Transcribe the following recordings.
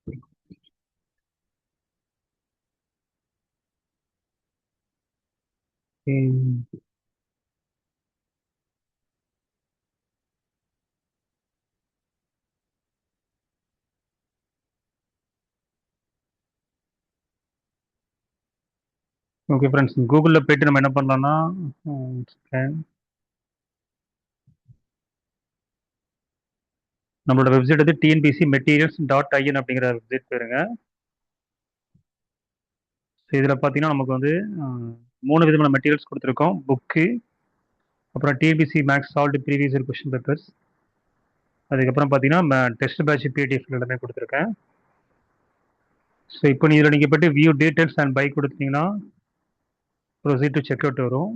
Okay friends, கூகுளில் போயிட்டு நம்ம என்ன பண்ணலாம்னா நம்மளோட வெப்சைட் வந்து டிஎன்பிசி மெட்டீரியல்ஸ் டாட் ஐஎன் அப்படிங்கிற வெப்சைட் போயிருங்க. இதில் பார்த்தீங்கன்னா நமக்கு வந்து 3 விதமான மெட்டீரியல்ஸ் கொடுத்துருக்கோம். புக்கு, அப்புறம் TNPSC maths solved previous year question papers, அதுக்கப்புறம் பார்த்தீங்கன்னா டெஸ்ட் பேட்ச் பிடிஎஃப் எல்லாமே கொடுத்துருக்கேன். ஸோ இப்போ இதில் நீங்கள் போய்ட்டு வியூ டீட்டெயில்ஸ் அண்ட் பை கொடுத்தீங்கன்னா ப்ரொசீட் டு செக் அவுட் வரும்.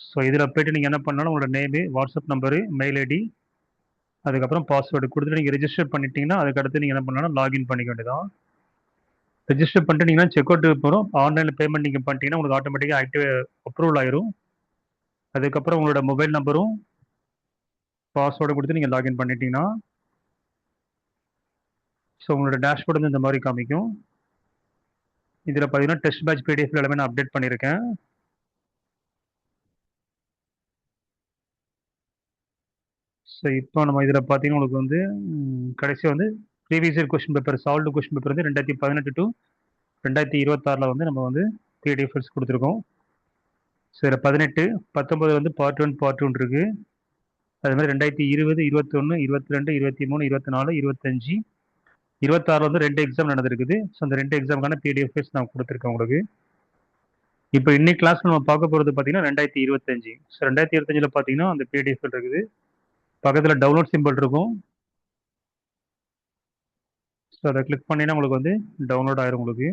ஸோ இதில் போய்ட்டு நீங்கள் என்ன பண்ணாலும் உங்களோட name, WhatsApp number, mail ID, அதுக்கப்புறம் பாஸ்வேர்டு கொடுத்துட்டு நீங்கள் ரெஜிஸ்டர் பண்ணிட்டீங்கன்னா அதுக்கடுத்து நீங்கள் என்ன பண்ணலாம், லாகின் பண்ணிக்க வேண்டியதான். ரெஜிஸ்டர் பண்ணிட்டு நீங்கள் செக் அவுட் போகிறோம். ஆன்லைனில் பேமெண்ட் நீங்கள் பண்ணிட்டீங்கன்னா உங்களுக்கு ஆட்டோமேட்டிக்காக ஆக்டிவ் அப்ரூவல் ஆயிரும். அதுக்கப்புறம் உங்களோட மொபைல் நம்பரும் பாஸ்வேர்டு கொடுத்து நீங்கள் லாகின் பண்ணிட்டீங்கன்னா ஸோ உங்களோட டேஷ்போர்டு வந்து இந்த மாதிரி காமிக்கும். இதில் பார்த்தீங்கன்னா டெஸ்ட் பேட்ச் பிடிஎஃப் எல்லாமே நான் அப்டேட் பண்ணியிருக்கேன். ஸோ இப்போ நம்ம இதில் பார்த்தீங்கன்னா உங்களுக்கு வந்து கடைசியாக வந்து previous year question paper, solved question paper வந்து 2018 டு 2026 வந்து நம்ம வந்து பிடிஎஃப்ஸ் கொடுத்துருக்கோம். ஸோ இதில் 18, 19 வந்து பார்ட் 1 பார்ட் 2 இருக்குது. அது மாதிரி 2020, 21, 22, 23, 24, 25, 26 வந்து 2 எக்ஸாம் நடந்திருக்குது. ஸோ அந்த 2 எக்ஸாமுக்கான பிடிஎஃப்ஸ் நான் கொடுத்துருக்கேன் உங்களுக்கு. இப்போ இன்னைக்கு கிளாஸ் நம்ம பார்க்க போகிறது பார்த்தீங்கன்னா 2025. ஸோ 2025 பார்த்தீங்கன்னா அந்த பிடிஎஃப் இருக்குது. பக்கத்தில் டவுன்லோட் சிம்பிள் இருக்கும். ஸோ அதை கிளிக் பண்ணினா உங்களுக்கு வந்து டவுன்லோட் ஆயிரும். உங்களுக்கு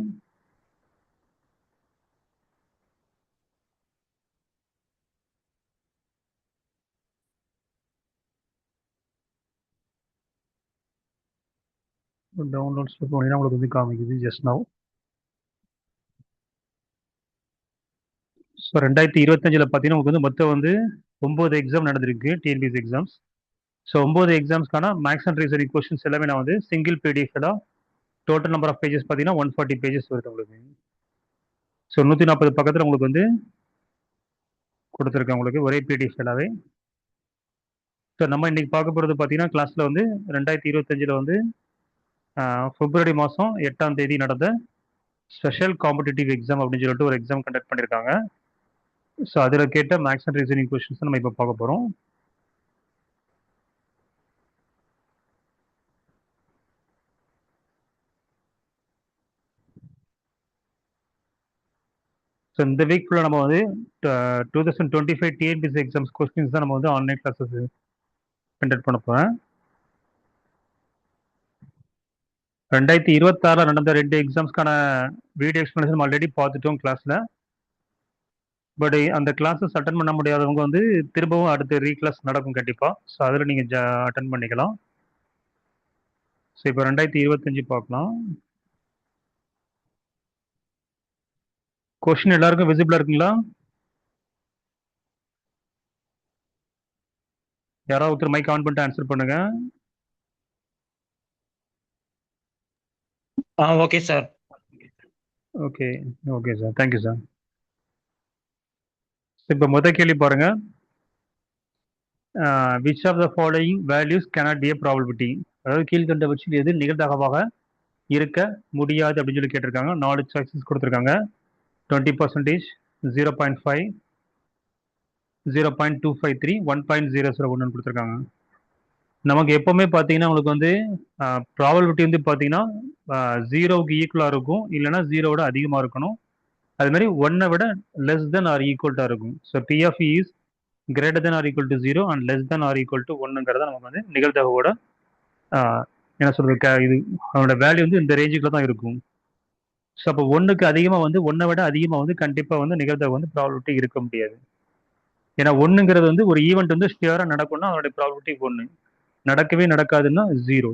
டவுன்லோட்ஸில் போனீங்கன்னா உங்களுக்கு வந்து காமிக்குது ஜஸ்ட் நவ். ஸோ 2025 பார்த்தீங்கன்னா உங்களுக்கு வந்து மொத்தம் வந்து 9 எக்ஸாம் நடந்திருக்கு, டிஎன்பிஎஸ்சி எக்ஸாம்ஸ். ஸோ 9 எக்ஸாம்ஸ்க்கான மேக்ஸ் அண்ட் ரீசனிங் கொஸ்டின்ஸ் எல்லாமே நான் வந்து சிங்கிள் பிடிஎஃப் தான். டோட்டல் நம்பர் ஆஃப் பேஜஸ் பார்த்தீங்கன்னா 140 பேஜஸ் வருது உங்களுக்கு. ஸோ 140 பக்கத்தில் உங்களுக்கு வந்து கொடுத்துருக்கேன் உங்களுக்கு ஒரே பிடிஎஃப் எல்லாவே. ஸோ நம்ம இன்னைக்கு பார்க்க போகிறது பார்த்தீங்கன்னா கிளாஸில் வந்து 2025 வந்து பிப்ரவரி மாதம் 8ஆம் தேதி நடந்த ஸ்பெஷல் காம்படிட்டிவ் எக்ஸாம் அப்படின்னு சொல்லிட்டு ஒரு எக்ஸாம் கண்டக்ட் பண்ணியிருக்காங்க. ஸோ அதில் கேட்ட மேக்ஸ் அண்ட் ரீசனிங் கொஸ்டின்ஸ் நம்ம இப்போ பார்க்க போகிறோம். ஸோ இந்த வீக் ஃபுல்லாக நம்ம வந்து 2025 டிஎன்பிஎஸ்சி எக்ஸாம்ஸ் கொஸ்டின்ஸ் தான் நம்ம வந்து ஆன்லைன் கிளாஸஸ் கண்டக்ட் பண்ண போகிறேன். 2026 நடந்த 2 எக்ஸாம்ஸ்க்கான வீடியோ எக்ஸ்பிளனேஷன் ஆல்ரெடி பார்த்துட்டோம் கிளாஸில். பட் அந்த கிளாஸஸ் அட்டன் பண்ண முடியாதவங்க வந்து திரும்பவும் அடுத்த ரீக்ளாஸ் நடக்கும் கண்டிப்பாக. ஸோ அதில் நீங்கள் அட்டன் பண்ணிக்கலாம். ஸோ இப்போ 2025 பார்க்கலாம். கொஸ்டின் எல்லாருக்கும் விசிபிளாக இருக்குங்களா? யாராவது ஒருத்தர் மைக் ஆன் பண்ணிட்டு ஆன்சர் பண்ணுங்க. Okay sir. Okay okay sir, thank you sir. இப்போ முதல் கேள்வி பாருங்க. Which of the following values cannot be a probability, அதாவது கீழ்கண்டவற்றில் எது நிகழ்தகவாக இருக்க முடியாது அப்படின்னு சொல்லி கேட்டிருக்காங்க. 4 சாய்ஸஸ் கொடுத்துருக்காங்க. 20%, 0.5, 0.253, 1.001 கொடுத்துருக்காங்க. நமக்கு எப்பவுமே பார்த்தீங்கன்னா உங்களுக்கு வந்து ப்ராபபிலிட்டி வந்து பார்த்தீங்கன்னா 0க்கு ஈக்குவலாக இருக்கும், இல்லைன்னா 0விட அதிகமாக இருக்கணும். அது மாதிரி 1 விட லெஸ் தென் ஆர் ஈக்குவல்ட்டாக இருக்கும். So P of is greater than or equal to 0 and less than or equal to 1ங்கிறத நமக்கு வந்து நிகழ்தகவோட என்ன சொல்றது, இது அதோட வேல்யூ வந்து இந்த ரேஞ்சுக்குள்ள தான் இருக்கும். ஸோ அப்போ 1க்கு அதிகமாக வந்து 1 விட அதிகமாக வந்து கண்டிப்பாக வந்து நிகழ்தகவு வந்து ப்ராபபிலிட்டி இருக்க முடியாது. ஏன்னா 1ங்கிறது வந்து ஒரு ஈவெண்ட் வந்து ஸ்டியராக நடக்கும்னா அதோட ப்ராபபிலிட்டி 1, நடக்கவே நடக்காதுன்னா 0.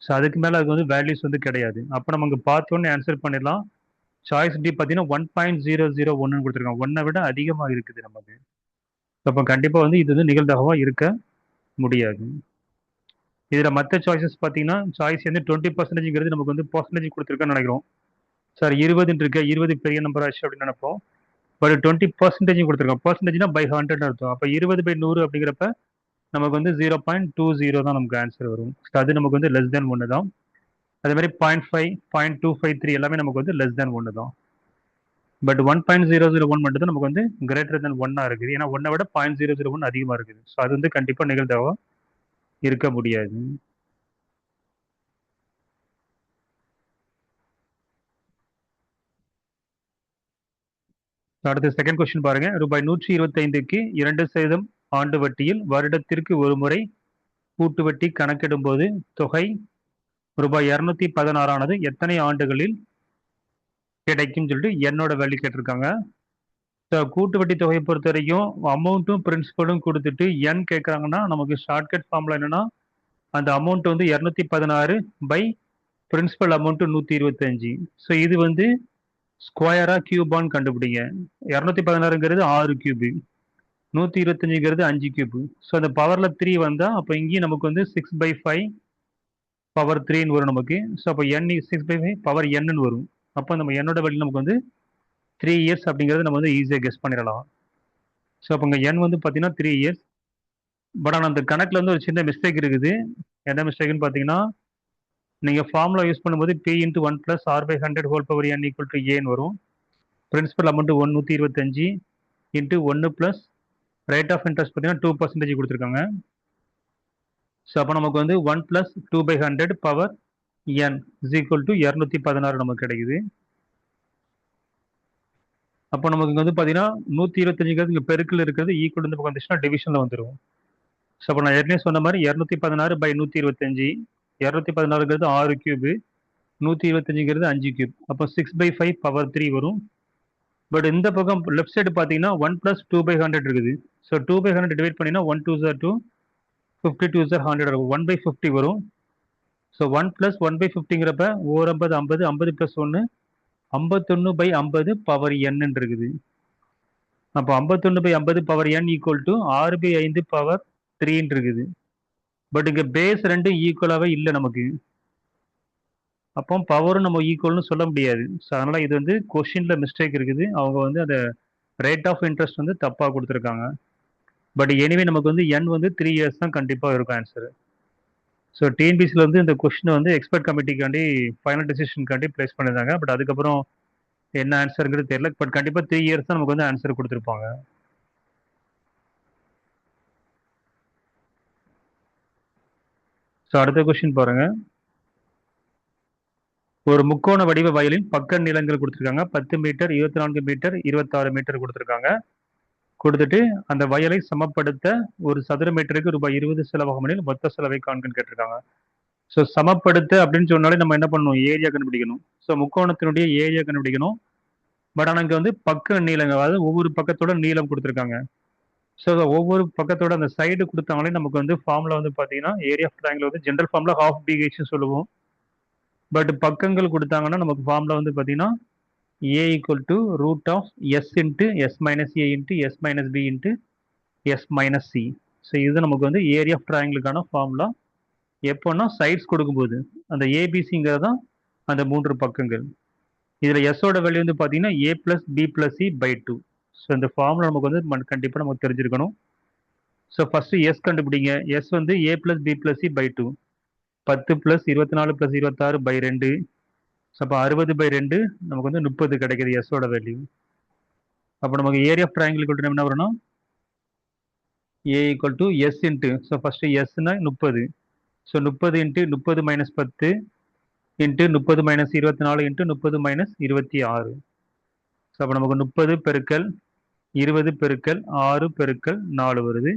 ஸோ அதுக்கு மேலே அதுக்கு வந்து வேல்யூஸ் வந்து கிடையாது. அப்போ நம்ம இங்கே பார்த்தோன்னே ஆன்சர் பண்ணிடலாம். சாய்ஸ் டி பார்த்தீங்கன்னா 1.001 கொடுத்துருக்காங்க. 1 விட அதிகமாக இருக்குது நமக்கு. அப்போ கண்டிப்பாக வந்து இது வந்து நிகழ்தகவாக இருக்க முடியாது. இதில் மற்ற சாய்ஸஸ் பார்த்தீங்கன்னா சாய்ஸ் வந்து 20%ங்கிறது நமக்கு வந்து பர்சன்டேஜ் கொடுத்துருக்கான்னு நினைக்கிறோம். சார் 20 இருக்க 20 பெரிய நம்பர் ஆச்சு அப்படின்னு நினைப்போம். பட் 20% கொடுத்துருக்கோம். பர்சன்டேஜ்னா பை 100 அர்த்தம். அப்போ 20/100 அப்படிங்கிறப்ப நமக்கு வந்து 0.20 தான் நமக்கு ஆன்சர் வரும். அது நமக்கு வந்து லெஸ் தேன் 1 தான். அதே மாதிரி 0.5, 0.253 எல்லாமே நமக்கு வந்து லெஸ் தேன் 1 தான். பட் 1.001 மட்டும் தான் நமக்கு வந்து கிரேட்டர் தேன் 1 இருக்குது. ஏன்னா 1 விட 0.001 அதிகமாக இருக்குது. ஸோ அது வந்து கண்டிப்பாக நிகழ்தகவா இருக்க முடியாது. அடுத்த செகண்ட் கொஸ்டின் பாருங்க. ரூபாய் 125க்கு 2% ஆண்டு வட்டியில் வருடத்திற்கு ஒரு முறை கூட்டு வட்டி கணக்கிடும் போது தொகை ரூபாய் 216 ஆனது எத்தனை ஆண்டுகளில் கிடைக்கும் சொல்லிட்டு என்னோட வேல்யூ கேட்டிருக்காங்க. கூட்டு வட்டி தொகையை பொறுத்த வரைக்கும் அமௌண்ட்டும் பிரின்சிபலும் கொடுத்துட்டு என் கேட்குறாங்கன்னா நமக்கு ஷார்ட்கட் ஃபார்ம்ல என்னன்னா அந்த அமௌண்ட் வந்து 216 பை பிரின்சிபல் அமௌண்ட் 125. ஸோ இது வந்து ஸ்கொயரா கியூபான்னு கண்டுபிடிங்க. 216ங்கிறது 6 கியூபு, 125ங்கிறது 5 கியூபு. ஸோ அந்த பவர்ல 3 வந்தா அப்போ இங்கேயும் நமக்கு வந்து 6/5 பவர் 3ன்னு வரும் நமக்கு. ஸோ அப்போ n 6/5 பவர் n வரும். அப்போ நம்ம என்னோட வேல்யூ நமக்கு வந்து 3 இயர்ஸ் அப்படிங்கிறது நம்ம வந்து ஈஸியாக கெஸ் பண்ணிடலாம். ஸோ அப்போ இங்கே n வந்து பார்த்தீங்கன்னா 3 இயர்ஸ். பட் ஆனால் அந்த கணக்கில் வந்து ஒரு சின்ன மிஸ்டேக் இருக்குது. என்ன மிஸ்டேக்னு பார்த்தீங்கன்னா நீங்கள் ஃபார்முலா யூஸ் பண்ணும்போது p × 1 + r/100 whole power n = ஏன்னு வரும். Principal amount 125 into 1 plus rate of interest பார்த்தீங்கன்னா 2% கொடுத்துருக்காங்க. ஸோ அப்போ நமக்கு வந்து 1 + 2/100 பவர் n = 216 நமக்கு கிடைக்குது. அப்போ நமக்கு இங்கே வந்து பார்த்தீங்கன்னா 125ங்கிறது இங்கே பெருக்கில் இருக்கிறது ஈக்குவல் இந்த பக்கம் வந்துச்சுன்னா டிவிஷனில் வந்துடும். ஸோ அப்போ நான் ஏற்கனவே சொன்ன மாதிரி 216/125, 216ங்கிறது 6 கியூபு, 125ங்கிறது 5 கியூப். அப்போ 6/5 பவர் 3 வரும். பட் இந்த பக்கம் லெஃப்ட் சைடு பார்த்தீங்கன்னா 1 + 2/100 இருக்குது. ஸோ 2/100 டிவைட் பண்ணினா 1 2 2, 50 2 100 இருக்கும். 1/50 வரும். ஸோ 1 + 1/50ங்கிறப்ப 50 50 50 + 1 51/50 பவர் n இருக்குது. அப்போ 51/50 பவர் n = 6/5 பவர் 3 இருக்குது. பட் இங்கே பேஸ் 2 ஈக்குவலாகவே இல்லை நமக்கு. அப்போ பவரும் நம்ம ஈக்குவல்னு சொல்ல முடியாது. ஸோ அதனால் இது வந்து கொஷினில் மிஸ்டேக் இருக்குது. அவங்க வந்து அந்த ரேட் ஆஃப் இன்ட்ரெஸ்ட் வந்து தப்பாக கொடுத்துருக்காங்க. பட் எனிவே நமக்கு வந்து n வந்து 3 இயர்ஸ் தான் கண்டிப்பாக இருக்கும் ஆன்சர். ஸோ டிஎன்பிசியில் வந்து இந்த கொஷினை வந்து எக்ஸ்பர்ட் கமிட்டிக்காண்டி ஃபைனல் டிசிஷனுக்காண்டி ப்ளேஸ் பண்ணியிருந்தாங்க. பட் அதுக்கப்புறம் என்ன ஆன்சருங்கிறது தெரியல. பட் கண்டிப்பாக 3 இயர்ஸ் தான் நமக்கு வந்து ஆன்சர் கொடுத்துருப்பாங்க. ஸோ அடுத்த கொஸ்டின் பாருங்க. ஒரு முக்கோண வடிவ வயலின் பக்க நீளங்கள் கொடுத்துருக்காங்க. 10 மீட்டர், 24 மீட்டர், 26 மீட்டர் கொடுத்துருக்காங்க. கொடுத்துட்டு அந்த வயலை சமப்படுத்த ஒரு சதுர மீட்டருக்கு ரூபாய் 20 செலவாகும் எனில் மொத்த செலவை காண்கன்னு கேட்டிருக்காங்க. ஸோ சமப்படுத்த அப்படின்னு சொன்னாலே நம்ம என்ன பண்ணணும், ஏரியா கண்டுபிடிக்கணும். ஸோ முக்கோணத்தினுடைய ஏரியா கண்டுபிடிக்கணும். பட் ஆனால் இங்கே வந்து பக்க நீளங்கள், அதாவது ஒவ்வொரு பக்கத்தோட நீளம் கொடுத்துருக்காங்க. ஸோ ஒவ்வொரு பக்கத்தோட அந்த சைடு கொடுத்தாங்களே நமக்கு வந்து ஃபார்முலா வந்து பார்த்தீங்கன்னா ஏரியா ஆஃப் ட்ரையாங்கிள் வந்து ஜென்ரல் ஃபார்முலா ½ BH சொல்லுவோம். பட் பக்கங்கள் கொடுத்தாங்கன்னா நமக்கு ஃபார்முலா வந்து பார்த்தீங்கன்னா a = √s × s - a × s - b × s - c. So இது நமக்கு வந்து ஏரியா ஆஃப் ட்ரையாங்கிளுக்கான ஃபார்முலா. எப்போன்னா சைட்ஸ் கொடுக்கும்போது அந்த ஏபிசிங்கிறது தான் அந்த 3 பக்கங்கள். இதில் எஸ்ஸோட வேல்யூ வந்து பார்த்தீங்கன்னா a + b + c/2. ஸோ இந்த ஃபார்முலா நமக்கு வந்து கண்டிப்பாக நமக்கு தெரிஞ்சிருக்கணும். ஸோ ஃபஸ்ட்டு எஸ் கண்டுபிடிங்க. எஸ் வந்து a + b + c/2. 10 + 24 + 26/2. ஸோ அப்போ 60/2 நமக்கு வந்து 30 கிடைக்குது எஸ்ஸோட வேல்யூ. அப்போ நமக்கு ஏரியா ஆஃப் ட்ரையாங்கிள் என்ன வரும்னா a = s × ஸோ ஃபஸ்ட்டு எஸ்னா 30. ஸோ 30 × 30 - 10 × 30 - 24 × 30 - 26. ஸோ அப்போ நமக்கு 30 பெருக்கல் 20 பெருக்கல் 6 பெருக்கல் 4 வருது.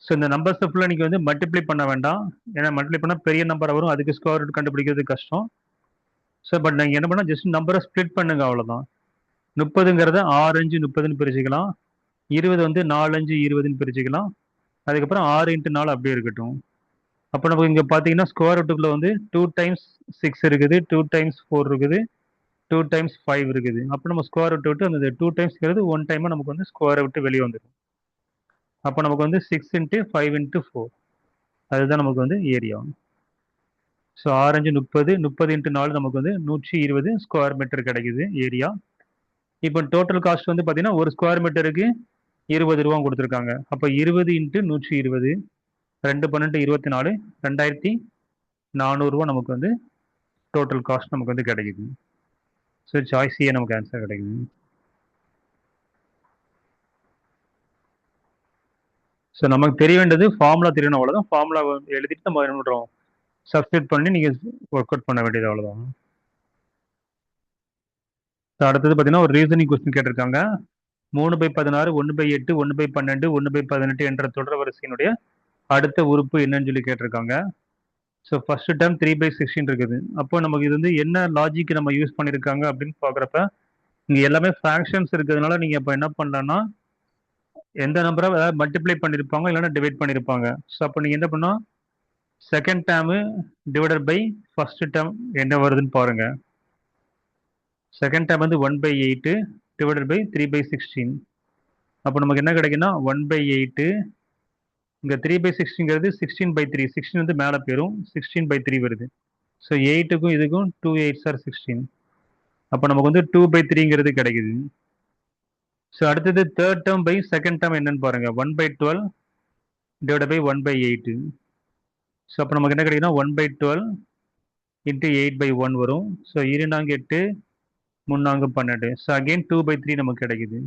ஸோ இந்த நம்பர்ஸை ஃபுல்லாக நீங்கள் வந்து மல்டிப்ளை பண்ண வேண்டாம். ஏன்னா மல்டிப்ளை பண்ணால் பெரிய நம்பர் வரும், அதுக்கு ஸ்கொயர் ரூட் கண்டுபிடிக்கிறது கஷ்டம். ஸோ பட் நீங்கள் என்ன பண்ணால் ஜஸ்ட் நம்பரை ஸ்ப்ளிட் பண்ணுங்க, அவ்வளோதான். 30ங்கிறத 6 5 30ன்னு பிரிச்சுக்கலாம். 20 வந்து 4 5 20ன்னு பிரிச்சுக்கலாம். அதுக்கப்புறம் 6 × 4 அப்படியே இருக்கட்டும். அப்போ நமக்கு இங்கே பார்த்தீங்கன்னா ஸ்கொயர் ரூட்டுக்குள்ளே வந்து 2 டைம்ஸ் 6 இருக்குது, 2 டைம்ஸ் 4 இருக்குது, 2 டைம்ஸ் 5 இருக்குது. அப்போ நம்ம ஸ்கொயர் ரூட் விட்டு அந்த 2 டைம்ஸ்ங்கிறது 1 டைமாக நமக்கு வந்து ஸ்கொயரை விட்டு வெளியே வந்துடும். அப்போ நமக்கு வந்து 6 × 5 × 4. அதுதான் நமக்கு வந்து ஏரியா. ஸோ 6×5 30, 30 × 4 நமக்கு வந்து 120 ஸ்கொயர் மீட்டர் கிடைக்குது ஏரியா. இப்போ டோட்டல் காஸ்ட் வந்து பார்த்தீங்கன்னா ஒரு ஸ்கொயர் மீட்டருக்கு 20 ரூபா கொடுத்துருக்காங்க. அப்போ 20 × 120, 2 12 24, 2400 ரூபா நமக்கு வந்து டோட்டல் காஸ்ட் நமக்கு வந்து கிடைக்குது. ஸோ சாய்ஸ் ஏ நமக்கு ஆன்சர் கிடைக்குது. ஸோ நமக்கு தெரிய வேண்டியது ஃபார்முலா தெரியணும், அவ்வளோதான். ஃபார்முலா எழுதிட்டு நம்ம என்ன பண்ணுறோம், சப்ஸ்டியூட் பண்ணி நீங்கள் ஒர்க் அவுட் பண்ண வேண்டியது அவ்வளோதான். ஸோ அடுத்தது பார்த்தீங்கன்னா ஒரு ரீசனிங் கொஸ்டின் கேட்டிருக்காங்க. 3/16, 1/8, 1/12, 1/18 என்ற தொடர் வரிசையினுடைய அடுத்த உறுப்பு என்னன்னு சொல்லி கேட்டிருக்காங்க. ஸோ ஃபர்ஸ்ட் டேர்ம் 3/16 இருக்குது. அப்போ நமக்கு இது வந்து என்ன லாஜிக் நம்ம யூஸ் பண்ணியிருக்காங்க அப்படின்னு பார்க்குறப்ப இங்கே எல்லாமே ஃப்ராக்ஷன்ஸ் இருக்கிறதுனால நீங்கள் இப்போ என்ன பண்ணலாம்னா எந்த நம்பரை அதாவது மல்டிப்ளை பண்ணியிருப்பாங்க இல்லைன்னா டிவைட் பண்ணியிருப்பாங்க. ஸோ அப்போ நீங்கள் என்ன பண்ணால் second term divided by first term என்ன வருதுன்னு பாருங்க. செகண்ட் டேர்ம் வந்து 1/8 டிவைடட் பை 3/16. அப்போ நமக்கு என்ன கிடைக்குன்னா 1/8, இங்கே 3/16ங்கிறது 16/3, 16 வந்து மேலே போயிடும், 16/3 வருது. ஸோ 8க்கும் இதுக்கும் 2 8s are 16. அப்போ நமக்கு வந்து 2/3ங்கிறது கிடைக்குது. ஸோ அடுத்தது third term by second term என்னன்னு பாருங்க, 1/12 டிவைட் பை 1/8. ஸோ அப்போ நமக்கு என்ன கிடைக்குன்னா 1/12 இன்ட்டு 8/1 வரும். ஸோ 2×8, 3×12. ஸோ அகெயின் 2/3 நமக்கு கிடைக்குது.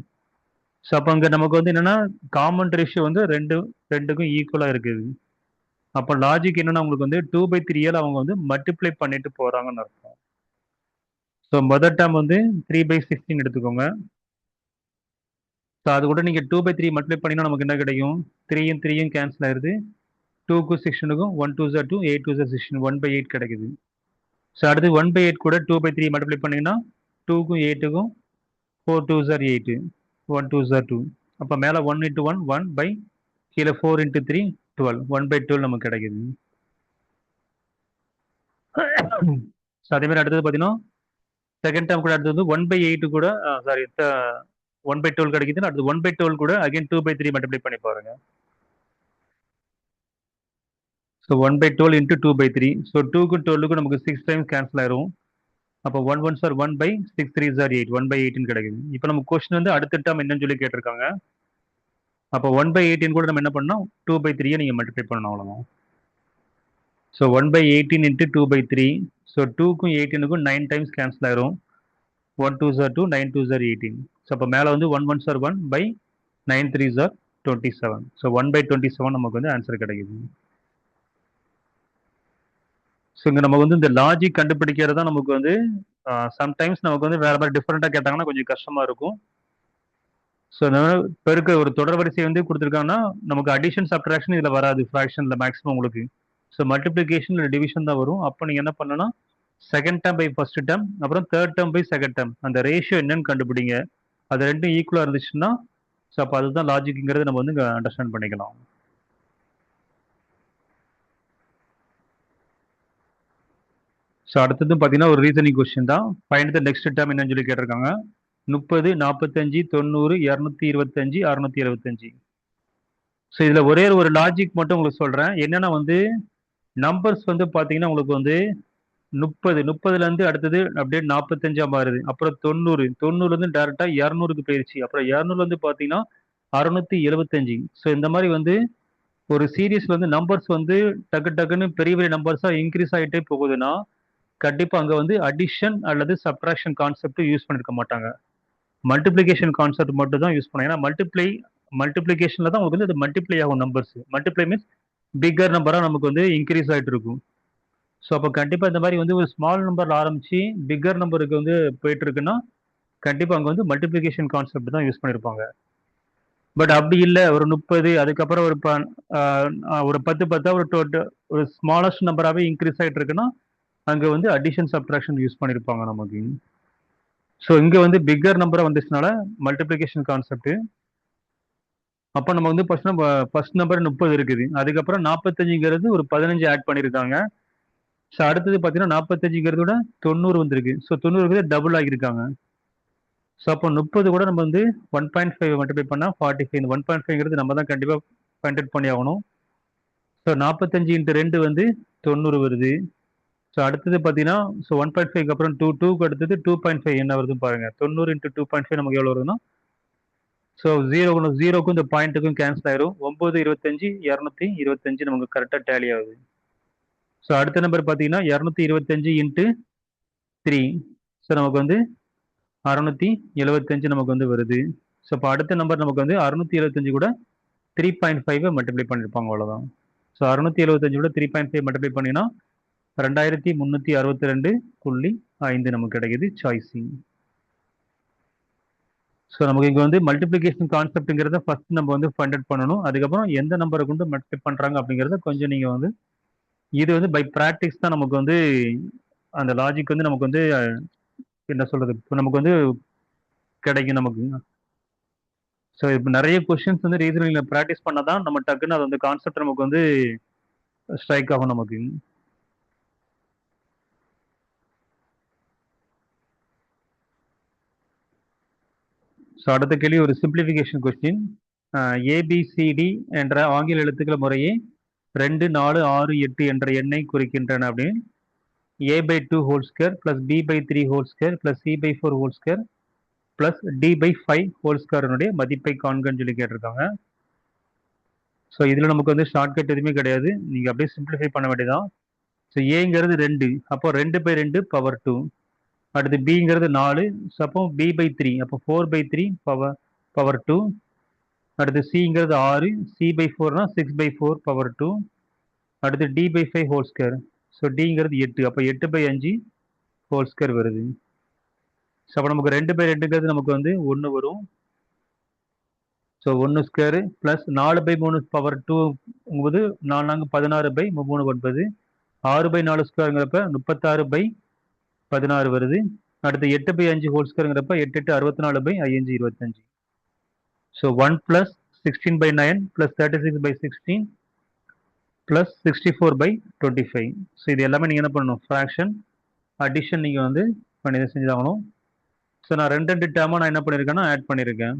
ஸோ அப்போ அங்கே நமக்கு வந்து என்னன்னா காமன் ரேஷியோ வந்து ரெண்டுக்கும் ஈக்குவலாக இருக்குது. அப்போ லாஜிக் என்னன்னா உங்களுக்கு வந்து 2/3 அவங்க வந்து மல்டிப்ளை பண்ணிட்டு போறாங்கன்னு அர்த்தம். ஸோ மொதல் டேர்ம் வந்து 3/16 எடுத்துக்கோங்க. ஸோ அது கூட நீங்கள் 2/3 மல்டிப்ளை பண்ணினா நமக்கு என்ன கிடைக்கும், 3யும் 3யும் கேன்சல் ஆயிருது, 2க்கும் 16க்கும் 1 2s are 2, 8 2s are 16, 1/8 கிடைக்குது. ஸோ அடுத்து 1/8 கூட 2/3 மல்டிப்ளை பண்ணிங்கன்னா 2க்கும் 8க்கும் 4 2s are 8, 1 2s are 2. அப்போ மேலே 1 × 1 1 பை கீழே 4 × 3 12, 1/12 நமக்கு கிடைக்குது. ஸோ அதே மாதிரி அடுத்தது பார்த்தீங்கன்னா செகண்ட் டேர்ம் கூட அடுத்தது வந்து 1/8 கூட சாரி 1/12 கிடைக்குதுன்னு அடுத்து 1/12 கூட அகைன் 2/3 மல்டிப்ளை பண்ணி பாருங்க. So 1/12 into 2/3. ஸோ 2க்கும் 12க்கும் நமக்கு 6 டைம்ஸ் கேன்சல் ஆயிரும். அப்போ 1 1s are 1 by 6 3s are 8, 1/18 கிடைக்குது. இப்போ நம்ம கொஸ்டின் வந்து அடுத்த டேர்ம் என்னன்னு சொல்லி கேட்டிருக்காங்க. அப்போ 1/18 கூட நம்ம என்ன பண்ணோம், 2/3 நீங்கள் மல்டிப்ளை பண்ணணும், அவ்வளோதான். So 1/18 into 2/3. ஸோ 2க்கும் 18க்கும் 9 டைம்ஸ் கேன்சல் ஆயிரும். 1 2s are 2, 9 2s are 18. So அப்போ மேலே வந்து 1 1s are 1 by 9 3s are 27. So 1/27 நமக்கு வந்து ஆன்சர் கிடைக்குது. ஸோ இங்கே நமக்கு வந்து இந்த லாஜிக் கண்டுபிடிக்கிறது தான் நமக்கு வந்து சம்டைம்ஸ் நமக்கு வந்து வேறு மாதிரி டிஃப்ரெண்ட்டாக கேட்டாங்கன்னா கொஞ்சம் கஷ்டமாக இருக்கும். ஸோ பெருக்க ஒரு தொடர் வரிசை வந்து கொடுத்துருக்காங்கன்னா நமக்கு அடிஷன் சப்ட்ராக்ஷன் இதில் வராது, ஃப்ராக்ஷனில் மேக்ஸிமம் உங்களுக்கு. ஸோ மல்டிப்ளிகேஷன் இல்லை டிவிஷன் தான் வரும். அப்போ நீங்கள் என்ன பண்ணணும்னா second term by first term அப்புறம் third term by second term அந்த ரேஷியோ என்னன்னு கண்டுபிடிங்க. அது ரெண்டும் ஈக்குவலாக இருந்துச்சுன்னா ஸோ அப்போ அதுதான் லாஜிக்ங்கிறது நம்ம வந்து இங்கே அண்டர்ஸ்டாண்ட் பண்ணிக்கலாம். ஸோ அடுத்தது பார்த்தீங்கன்னா ஒரு ரீசனிங் கொஸ்டின் தான். ஃபைண்ட் த நெக்ஸ்ட் டேர்ம் என்னன்னு சொல்லி கேட்டிருக்காங்க. 30 45 90 225 675. ஸோ இதில் ஒரே ஒரு லாஜிக் மட்டும் உங்களுக்கு சொல்கிறேன். என்னென்னா வந்து நம்பர்ஸ் வந்து பார்த்தீங்கன்னா உங்களுக்கு வந்து 30 அடுத்தது அப்படியே 45 மாறுது, அப்புறம் 90 டேரெக்டாக 200க்கு போயிடுச்சு, அப்புறம் 200 வந்து பார்த்தீங்கன்னா 675. ஸோ இந்த மாதிரி வந்து ஒரு சீரீஸ்ல வந்து நம்பர்ஸ் வந்து டக்கு டக்குன்னு பெரிய பெரிய நம்பர்ஸாக இன்க்ரீஸ் ஆகிட்டே போகுதுன்னா கண்டிப்பாக அங்கே வந்து அடிஷன் அல்லது சப்ட்ராக்ஷன் கான்செப்ட் யூஸ் பண்ணியிருக்க மாட்டாங்க. மல்டிப்ளிகேஷன் கான்செப்ட் மட்டும் தான் யூஸ் பண்ணாங்க. ஏன்னா மல்டிப்ளிகேஷனில் தான் உங்களுக்கு வந்து அது மல்டிப்ளை ஆகும் நம்பர்ஸ். மல்டிப்ளை மீன்ஸ் பிக்கர் நம்பராக நமக்கு வந்து இன்க்ரீஸ் ஆகிட்டு இருக்கும். ஸோ அப்போ கண்டிப்பாக இந்த மாதிரி வந்து ஒரு ஸ்மால் நம்பரில் ஆரம்பித்து பிக்கர் நம்பருக்கு வந்து போயிட்டு இருக்குன்னா கண்டிப்பாக அங்கே வந்து மல்டிப்ளிகேஷன் கான்செப்ட் தான் யூஸ் பண்ணியிருப்பாங்க. பட் அப்படி இல்லை, ஒரு 30 அதுக்கப்புறம் ஒரு 10 ஒரு ஸ்மாலஸ்ட் நம்பராகவே இன்க்ரீஸ் ஆகிட்டு இருக்குன்னா அங்கே வந்து அடிஷன் சப்ட்ராக்ஷன் யூஸ் பண்ணியிருப்பாங்க நமக்கு. ஸோ இங்கே வந்து பிக்கர் நம்பராக வந்துச்சுனால மல்டிப்ளிகேஷன் கான்செப்ட். அப்போ நம்ம வந்து ஃபர்ஸ்ட் நம்பர் 30 இருக்குது, அதுக்கப்புறம் 45ங்கிறது ஒரு 15 ஆட் பண்ணியிருக்காங்க. ஸோ அடுத்தது பார்த்தீங்கன்னா 45ங்கிறத விட 90 வந்திருக்கு. ஸோ 90 டபுள் ஆகியிருக்காங்க. ஸோ அப்போ 30 கூட நம்ம வந்து 1.5 மல்டிப்ளை பண்ணால் 45. இந்த 1.5ங்கிறது நம்ம தான் கண்டிப்பாக ஃபைண்ட் அவுட் பண்ணி ஆகணும். ஸோ ஸோ 45 இன்ட்டு 2 வந்து 90 வருது. ஸோ அடுத்தது பார்த்தீங்கன்னா, ஸோ 1.5க்கு அப்புறம் 2, 2க்கு அடுத்தது 2.5 என்ன வருதுன்னு பாருங்க. 90 இன்ட்டு 2.5 நமக்கு எவ்வளோ வருதுன்னா, ஸோ 0க்கும் இந்த பாயிண்ட்டுக்கும் கேன்சல் ஆயிரும். 9, 25, 225 நமக்கு கரெக்டாக டேலி ஆகுது. ஸோ அடுத்த நம்பர் பார்த்தீங்கன்னா 225 இன்ட்டு 3. ஸோ நமக்கு வந்து 675 நமக்கு வந்து வருது. ஸோ இப்போ அடுத்த நம்பர் நமக்கு வந்து 675 கூட 3.5 மல்டிப்ளை பண்ணியிருப்பாங்க, அவ்வளோதான். ஸோ 675 கூட 3.5 மல்டிப்ளை பண்ணினா 2362.5 நமக்கு கிடைக்குது சாய்ஸிங். ஸோ நமக்கு இங்கே வந்து மல்டிப்ளிகேஷன் கான்செப்ட்ங்கிறத ஃபர்ஸ்ட் நம்ம வந்து ஃபைண்ட் அவுட் பண்ணணும். அதுக்கப்புறம் எந்த நம்பரை கொண்டு மல்டிப்ளை பண்ணுறாங்க அப்படிங்கிறத கொஞ்சம் நீங்கள் வந்து இது வந்து பை ப்ராக்டிஸ் தான் நமக்கு வந்து அந்த லாஜிக் வந்து நமக்கு வந்து என்ன சொல்றது, இப்போ நமக்கு வந்து கிடைக்கும் நமக்கு. ஸோ இப்போ நிறைய கொஸ்டின்ஸ் வந்து ரீசனிங்கில் ப்ராக்டிஸ் பண்ணால் தான் நம்ம டக்குன்னு அது வந்து கான்செப்ட் நமக்கு வந்து ஸ்ட்ரைக் ஆகும் நமக்கு. ஸோ அடுத்த கேள்வி ஒரு சிம்பிளிஃபிகேஷன் கொஸ்டின். ஏபிசிடி என்ற ஆங்கில எழுத்துக்கள் முறையே 2, 4, 6, 8 என்ற எண்ணை குறிக்கின்றன அப்படின்னு a/2 whole square plus b/3 whole square plus c/4 whole square plus d/5 whole ஸ்கொயருடைய மதிப்பை காண்கன்னு சொல்லி கேட்டிருக்காங்க. ஸோ இதில் நமக்கு வந்து ஷார்ட்கட் எதுவுமே கிடையாது, நீங்கள் அப்படியே சிம்பிளிஃபை பண்ண வேண்டியதான். ஸோ ஏங்கிறது 2, அப்போ 2/2 பவர் 2. அடுத்து பிங்கிறது 4, ஸோ அப்போ b/3, அப்போ 4/3 பவர் 2. அடுத்து சிங்கிறது 6, c/4னா 6/4 பவர் 2. அடுத்து d/5 ஹோல் ஸ்கொயர், ஸோ டிங்கிறது 8, அப்போ 8/5 ஹோல் ஸ்கொயர் வருது. ஸோ அப்போ நமக்கு 2/2ங்கிறது நமக்கு வந்து 1 வரும். ஸோ 1 ஸ்கொயரு ப்ளஸ் 4/3 பவர் 2ங்கும்போது 4 16/3 9. 6/4 ஸ்கொயருங்கிறப்ப 36/16 வருது. அடுத்து 8/5 ஹோல் ஸ்கொயருங்கிறப்ப 8 8 64/5 25. ஸோ 1 + 16/9 + 36/16 + 64/25. ஸோ இது எல்லாமே நீங்கள் என்ன பண்ணணும், ஃப்ராக்ஷன் அடிஷன் நீங்கள் வந்து பண்ணி தான் செஞ்சாகணும். ஸோ நான் 2 டேர்மாக நான் என்ன பண்ணியிருக்கேன்னா ஆட் பண்ணியிருக்கேன்.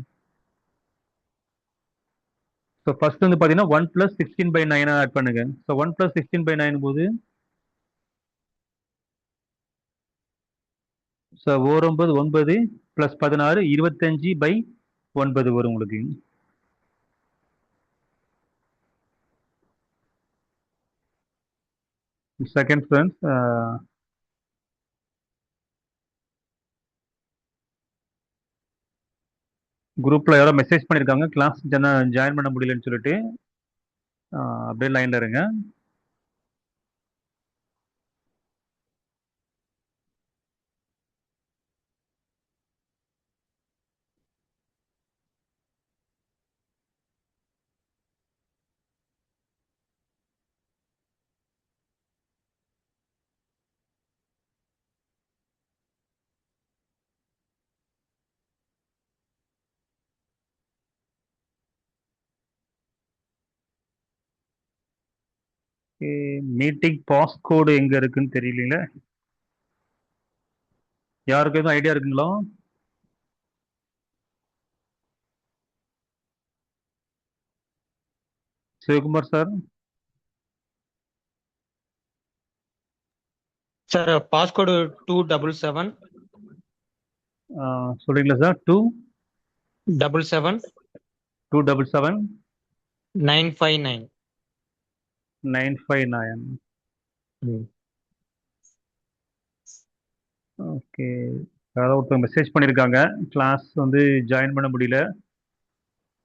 ஸோ ஃபர்ஸ்ட் வந்து பார்த்தீங்கன்னா 1 + 16/9 ஆட் பண்ணுங்க. ஸோ 1 + 16/9 போது ஸோ 9 9 + 16 25/9 வரும் உங்களுக்கு. செகண்ட் ஃப்ரெண்ட்ஸ், குரூப்ல யாரோ மெசேஜ் பண்ணியிருக்காங்க கிளாஸ் ஜாயின் பண்ண முடியலன்னு சொல்லிட்டு. அப்படியே லைன்ல இருங்க. மீட்டிங் பாஸ் கோடு எங்க இருக்குன்னு தெரியலீங்க. யாருக்கு எதுவும் ஐடியா இருக்குங்களா? சிவகுமார் சார். Sir passcode 277. சொல்றீங்களா சார்? 277 277 959. 959. ஓகே, யாரோ ஒருத்தர் மெசேஜ் பண்ணியிருக்காங்க கிளாஸ் வந்து ஜாயின் பண்ண முடியல,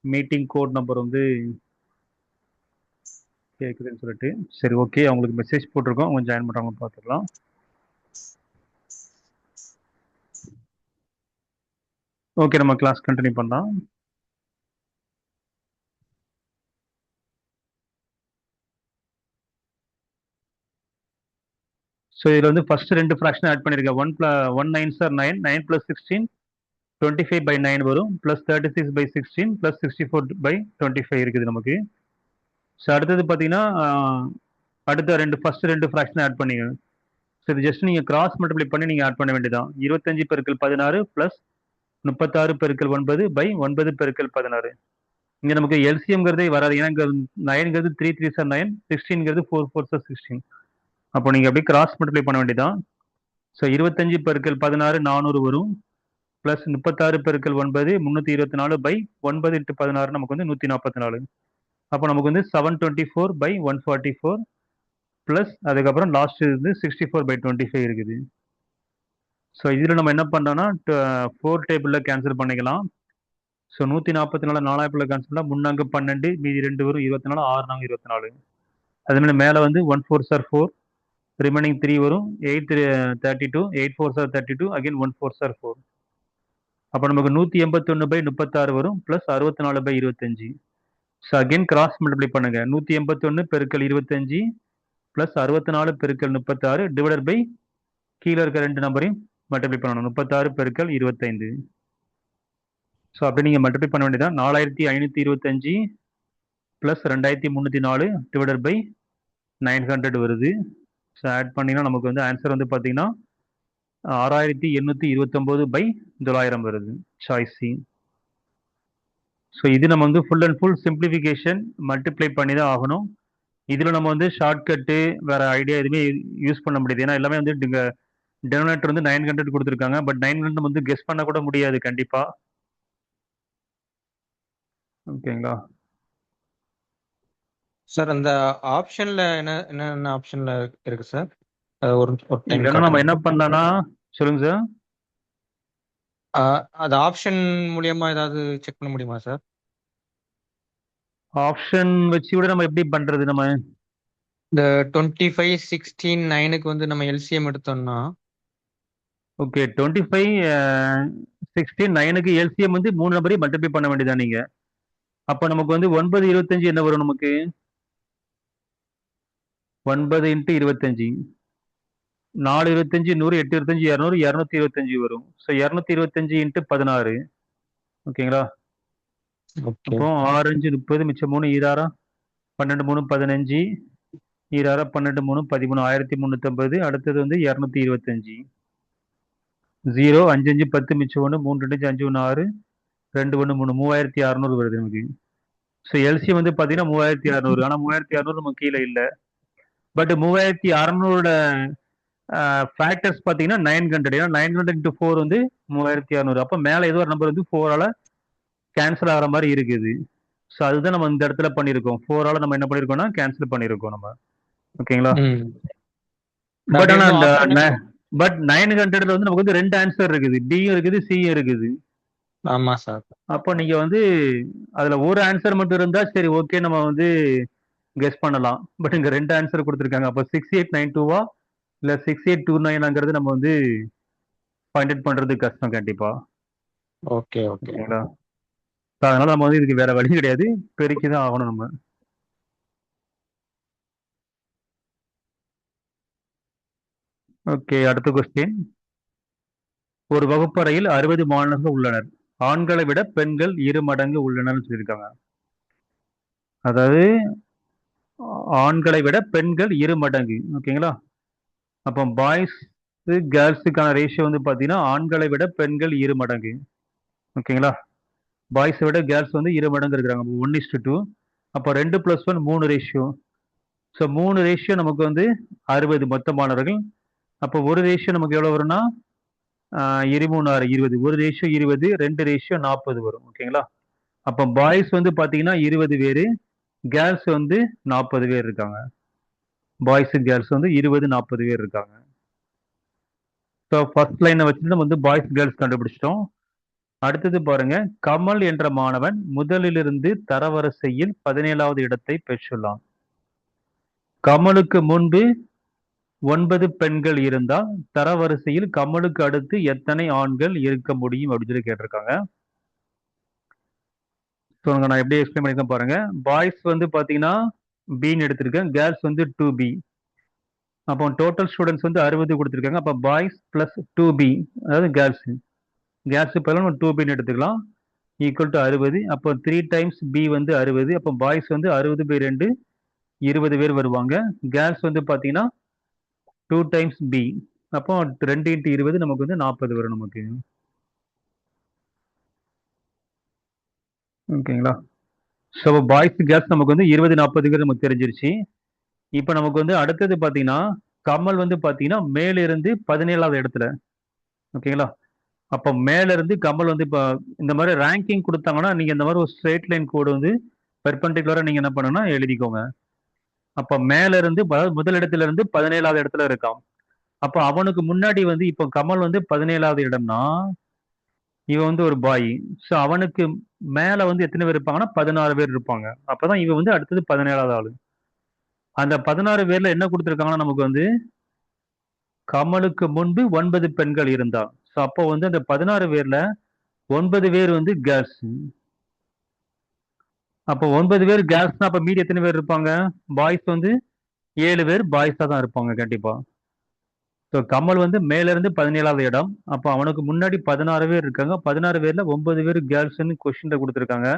மீட்டிங் கோட் நம்பர் வந்து கேட்குதுன்னு சொல்லிட்டு. சரி ஓகே, அவங்களுக்கு மெசேஜ் போட்டிருக்கோம், அவங்க ஜாயின் பண்ணுறாங்க பார்த்துக்கலாம். ஓகே, நம்ம கிளாஸ் கண்டினியூ பண்ணலாம். ஸோ இதில் வந்து ஃபர்ஸ்ட் 2 ஃப்ராக்ஷன் ஆட் பண்ணியிருக்கேன். 1 9 சார் 9, 9 + 16 25/9 வரும், ப்ளஸ் 36/16 + 64/25 இருக்குது நமக்கு. ஸோ அடுத்தது பார்த்தீங்கன்னா அடுத்த ஃபர்ஸ்ட் 2 ஃப்ராக்ஷன் ஆட் பண்ணிங்க. ஸோ இது ஜஸ்ட் நீங்கள் கிராஸ் மல்டிப்ளை பண்ணி நீங்கள் ஆட் பண்ண வேண்டியதான். 25 × 16 + 36 × 9/9 × 16. இங்க நமக்கு எல்சிஎம்ங்கிறதே வராது. ஏன்னா இங்க 9ங்கிறது 3 3s are 9, 16ங்கிறது 4 4s are 16. அப்போ நீங்க அப்படியே கிராஸ் மல்டிப்ளை பண்ண வேண்டியதான். ஸோ 25 பெருக்கல் 16 400 வரும். பிளஸ் 36 பெருக்கல் 9 324 பை 9 இன்ட்டு 16 நமக்கு வந்து 144. அப்போ நமக்கு வந்து 724 பை 144 பிளஸ் அதுக்கப்புறம் லாஸ்ட் வந்து 64 பை 25 இருக்குது. ஸோ இதில் நம்ம என்ன பண்ணோம்னா 4 டேபிளில் கேன்சல் பண்ணிக்கலாம். ஸோ 144 4 கேன்சல் பண்ணால் முன்னாங்க 12 மீதி 2 வரும் 24 6 நாங்க 24. அதுமாதிரி மேலே வந்து 1 4s are 4 ரிமைனிங் 3 வரும் 8 32 8 4s are 32 again 1 4s are 4. அப்போ நமக்கு 181 பை 36 வரும் plus 64 by 25. So again cross multiply பண்ணுங்க. 181 பெருக்கல் 25 பிளஸ் 64 பெருக்கல் 36 டிவைடட் பை கீழே இருக்க ரெண்டு நம்பரையும் மல்டிப்ளை பண்ணணும். 36 பெருக்கல் 25. ஸோ அப்படி நீங்கள் மல்டிப்ளை பண்ண வேண்டியதான். 4525 ப்ளஸ் 2304 டிவைடட் பை 900 வருது. ஸோ ஆட் பண்ணிங்கன்னா நமக்கு வந்து ஆன்சர் வந்து பார்த்தீங்கன்னா 6829 பை 900 வருது. Choice C. ஸோ இது நம்ம வந்து full and full simplification multiply பண்ணி தான் ஆகணும். இதில் நம்ம வந்து ஷார்ட்கட்டு வேற ஐடியா எதுவுமே யூஸ் பண்ண முடியாது. ஏன்னா எல்லாமே வந்து டெனோமினேட்டர் வந்து 900 கொடுத்துருக்காங்க. பட் 900 நம்ம வந்து கெஸ் பண்ண கூட முடியாது கண்டிப்பா. ஓகேங்களா சார் அந்த ஆப்ஷன்ல என்ன ஆப்ஷன்ல இருக்கு சார்? ஒரு டைம் இல்லைன்னா நம்ம என்ன பண்ணலாம்னா சொல்லுங்க சார். அது ஆப்ஷன் மூலியமா ஏதாவது செக் பண்ண முடியுமா சார்? ஆப்ஷன் வச்சு கூட நம்ம எப்படி பண்றது? நம்ம இந்த 25 16 9க்கு வந்து நம்ம எல்சிஎம் எடுத்தோம்னா ஓகே 25 16 9க்கு எல்சிஎம் வந்து 3 நம்பரையும் மல்டிப்ளை பண்ண வேண்டியதா நீங்க. அப்போ நமக்கு வந்து 9 25 என்ன வரும்? நமக்கு 9 இன்ட்டு 25 4 25 100 8 25 200 225 வரும். So 225 into 16. ஓகேங்களா. அப்போ 6 5 30 மிச்சம் 3 ஈராரா 12 3 15 ஈராரா 12 3 13 1350. அடுத்தது வந்து 225 0 5 5 10 மிச்சம் 1 3 2 5 1 6 2 1 3 3600 வருது நமக்கு. ஸோ எல்சிஎம் வந்து பார்த்தீங்கன்னா 3600. ஆனால் 3600 நம்ம கீழே இல்லை. பட் 3600 ஃபேக்டர்ஸ் பார்த்தீங்கன்னா 900. ஏன்னா 900 இன்ட்டு 4 வந்து 3600. அப்போ மேலே ஏதோ ஒரு நம்பர் வந்து 4ஆல் கேன்சல் ஆகிற மாதிரி இருக்குது. ஸோ அதுதான் நம்ம இந்த இடத்துல பண்ணியிருக்கோம். 4ஆல் நம்ம என்ன பண்ணியிருக்கோம்னா கேன்சல் பண்ணியிருக்கோம் நம்ம. ஓகேங்களா. பட் ஆனால் பட் 900ல வந்து நமக்கு வந்து 2 ஆன்சர் இருக்குது. டியும் இருக்குது சியும் இருக்குது. ஆமா சார். அப்போ நீங்க வந்து அதுல ஒரு ஆன்சர் மட்டும் இருந்தா சரி ஓகே நம்ம வந்து கெஸ் பண்ணலாம். பட் இங்க 2 ஆன்சர் கொடுத்துருக்காங்க. அப்போ 6892வா இல்ல 6829ங்கிறது நம்ம வந்து ஃபைண்ட் அவுட் பண்றது கஷ்டம் கண்டிப்பா. ஓகேங்களா. அதனால நம்ம வந்து இதுக்கு வேற வழி கிடையாது, பெருக்கி தான் ஆகணும் நம்ம. ஓகே அடுத்த கொஸ்டின். ஒரு வகுப்பறையில் 60 மாணவர்கள் உள்ளனர். ஆண்களை விட பெண்கள் 2 மடங்கு உள்ளனர்னு சொல்லியிருக்காங்க. அதாவது ஆண்களை விட பெண்கள் 2 மடங்கு. ஓகேங்களா. அப்போ பாய்ஸ் கேர்ள்ஸுக்கான ரேஷியோ வந்து பார்த்தீங்கன்னா ஆண்களை விட பெண்கள் 2 மடங்கு. ஓகேங்களா. பாய்ஸை விட கேர்ள்ஸ் வந்து 2 மடங்கு இருக்கிறாங்க. 1:2. அப்போ 2 + 1 3 ரேஷியோ. ஸோ 3 ரேஷியோ நமக்கு வந்து 60 மொத்த மாணவர்கள். அப்போ ஒரு ரேஷியோ நமக்கு எவ்வளோ வரும்னா 23 6 20. ஒரு ரேஷியோ 20, 2 ரேஷியோ 40 வரும். ஓகேங்களா. அப்போ பாய்ஸ் வந்து பார்த்தீங்கன்னா 20 பேர், கேர்ள்ஸ் வந்து 40 பேர் இருக்காங்க. பாய்ஸ் கேர்ள்ஸ் வந்து 20 40 பேர் இருக்காங்க. ஸோ ஃபர்ஸ்ட் லைனை வச்சு நம்ம வந்து பாய்ஸ் கேர்ள்ஸ் கண்டுபிடிச்சிட்டோம். அடுத்தது பாருங்க. கமல் என்ற மாணவன் முதலிலிருந்து தரவரிசையில் 17வது இடத்தை பெற்றுள்ளான். கமலுக்கு முன்பு 9 பெண்கள் இருந்தால் தரவரிசையில் கமலுக்கு அடுத்து எத்தனை ஆண்கள் இருக்க முடியும் அப்படின்னு சொல்லி கேட்டிருக்காங்க. ஸோ நான் எப்படி எக்ஸ்பிளைன் பண்ணிருக்கேன் பாருங்க. பாய்ஸ் வந்து பார்த்தீங்கன்னா பின்னு எடுத்திருக்கேன், கேர்ள்ஸ் வந்து 2B. அப்போ டோட்டல் ஸ்டூடெண்ட்ஸ் வந்து 60 கொடுத்துருக்காங்க. அப்போ பாய்ஸ் ப்ளஸ் 2B, அதாவது கேர்ள்ஸ் பதிலாக நம்ம 2Bன்னு எடுத்துக்கலாம், ஈக்குவல் டு 60. அப்போ 3 டைம்ஸ் B வந்து 60. அப்போ பாய்ஸ் வந்து 60/2 20 பேர் வருவாங்க. கேர்ள்ஸ் வந்து பார்த்தீங்கன்னா 2 டைம்ஸ் B. அப்போ 2 × 20 நமக்கு வந்து 40 வரும் நமக்கு. ஓகேங்களா. ஸோ பாய்ஸ் கேர்ள்ஸ் நமக்கு வந்து 20 40ங்கிறது நமக்கு தெரிஞ்சிருச்சு. இப்போ நமக்கு வந்து அடுத்தது பார்த்தீங்கன்னா, கமல் வந்து பார்த்தீங்கன்னா, மேல இருந்து 17வது இடத்துல. ஓகேங்களா? அப்போ மேல இருந்து கமல் வந்து இப்போ இந்த மாதிரி ரேங்கிங் குடுத்தாங்கன்னா, நீங்க இந்த மாதிரி ஒரு ஸ்ட்ரெய்ட் லைன் கோடு வந்து பெர்பெண்டிகுலரா நீங்க என்ன பண்ணணும்னா எழுதிக்கோங்க. அப்ப மேல இருந்து முதல் இடத்துல இருந்து 17வது இடத்துல இருக்கான். அப்ப அவனுக்கு முன்னாடி வந்து இப்போ கமல் வந்து 17வது இடம்னா, இவன் வந்து ஒரு பாய். ஸோ அவனுக்கு மேல வந்து எத்தன பேர் இருப்பாங்கன்னா, 16 பேர் இருப்பாங்க. அப்பதான் இவன் வந்து அடுத்தது 17வது ஆளு. அந்த 16 பேர்ல என்ன குடுத்திருக்காங்கன்னா, நமக்கு வந்து கமலுக்கு முன்பு 9 பெண்கள் இருந்தார். ஸோ அப்போ வந்து அந்த 16 பேர்ல 9 பேர் வந்து கேர்ள்ஸ். அப்போ 9 பேர் கேர்ள்ஸ்னா அப்ப மீதி எத்தன பேர் இருப்பாங்க? பாய்ஸ் வந்து 7 பேர் பாய்ஸா தான் இருப்பாங்க கண்டிப்பா. ஸோ கமல் வந்து மேல இருந்து 17வது இடம். அப்போ அவனுக்கு முன்னாடி 16 பேர் இருக்காங்க. 16 பேர்ல 9 பேர் கேர்ள்ஸ்ன்னு கொஸ்டின்ல குடுத்திருக்காங்க.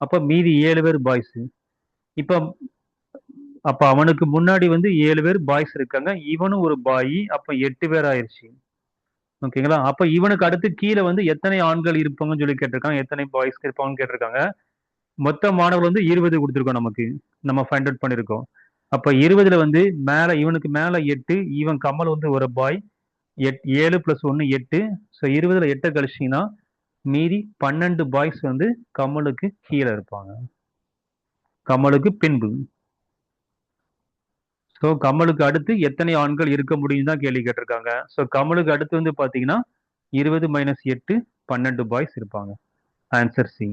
அப்ப மீதி 7 பேர் பாய்ஸ். இப்ப அப்ப அவனுக்கு முன்னாடி வந்து 7 பேர் பாய்ஸ் இருக்காங்க. இவனும் ஒரு பாய். அப்ப 8 பேர் ஆயிருச்சு. ஓகேங்களா? அப்ப இவனுக்கு அடுத்து கீழ வந்து எத்தனை ஆண்கள் இருப்பாங்கன்னு சொல்லி கேட்டிருக்காங்க. எத்தனை பாய்ஸ் இருப்பாங்கன்னு கேட்டிருக்காங்க. மொத்த மாணவர்கள் வந்து 20 குடுத்திருக்கோம் நமக்கு. நம்ம ஃபைண்ட் அவுட் பண்ணியிருக்கோம். அப்ப 20ல வந்து மேல இவனுக்கு மேல 8 இவன் கமல் வந்து ஒரு பாய். 7 + 1 8. ஸோ 20ல 8 கழிச்சீங்கன்னா, மீதி 12 பாய்ஸ் வந்து கமலுக்கு கீழ இருப்பாங்க. கமலுக்கு பின்பு. ஸோ கமலுக்கு அடுத்து எத்தனை ஆண்கள் இருக்க முடியும் தான் கேள்வி கேட்டிருக்காங்க. ஸோ கமலுக்கு அடுத்து வந்து பார்த்தீங்கன்னா, 20 - 8 12 பாய்ஸ் இருப்பாங்க. Answer C.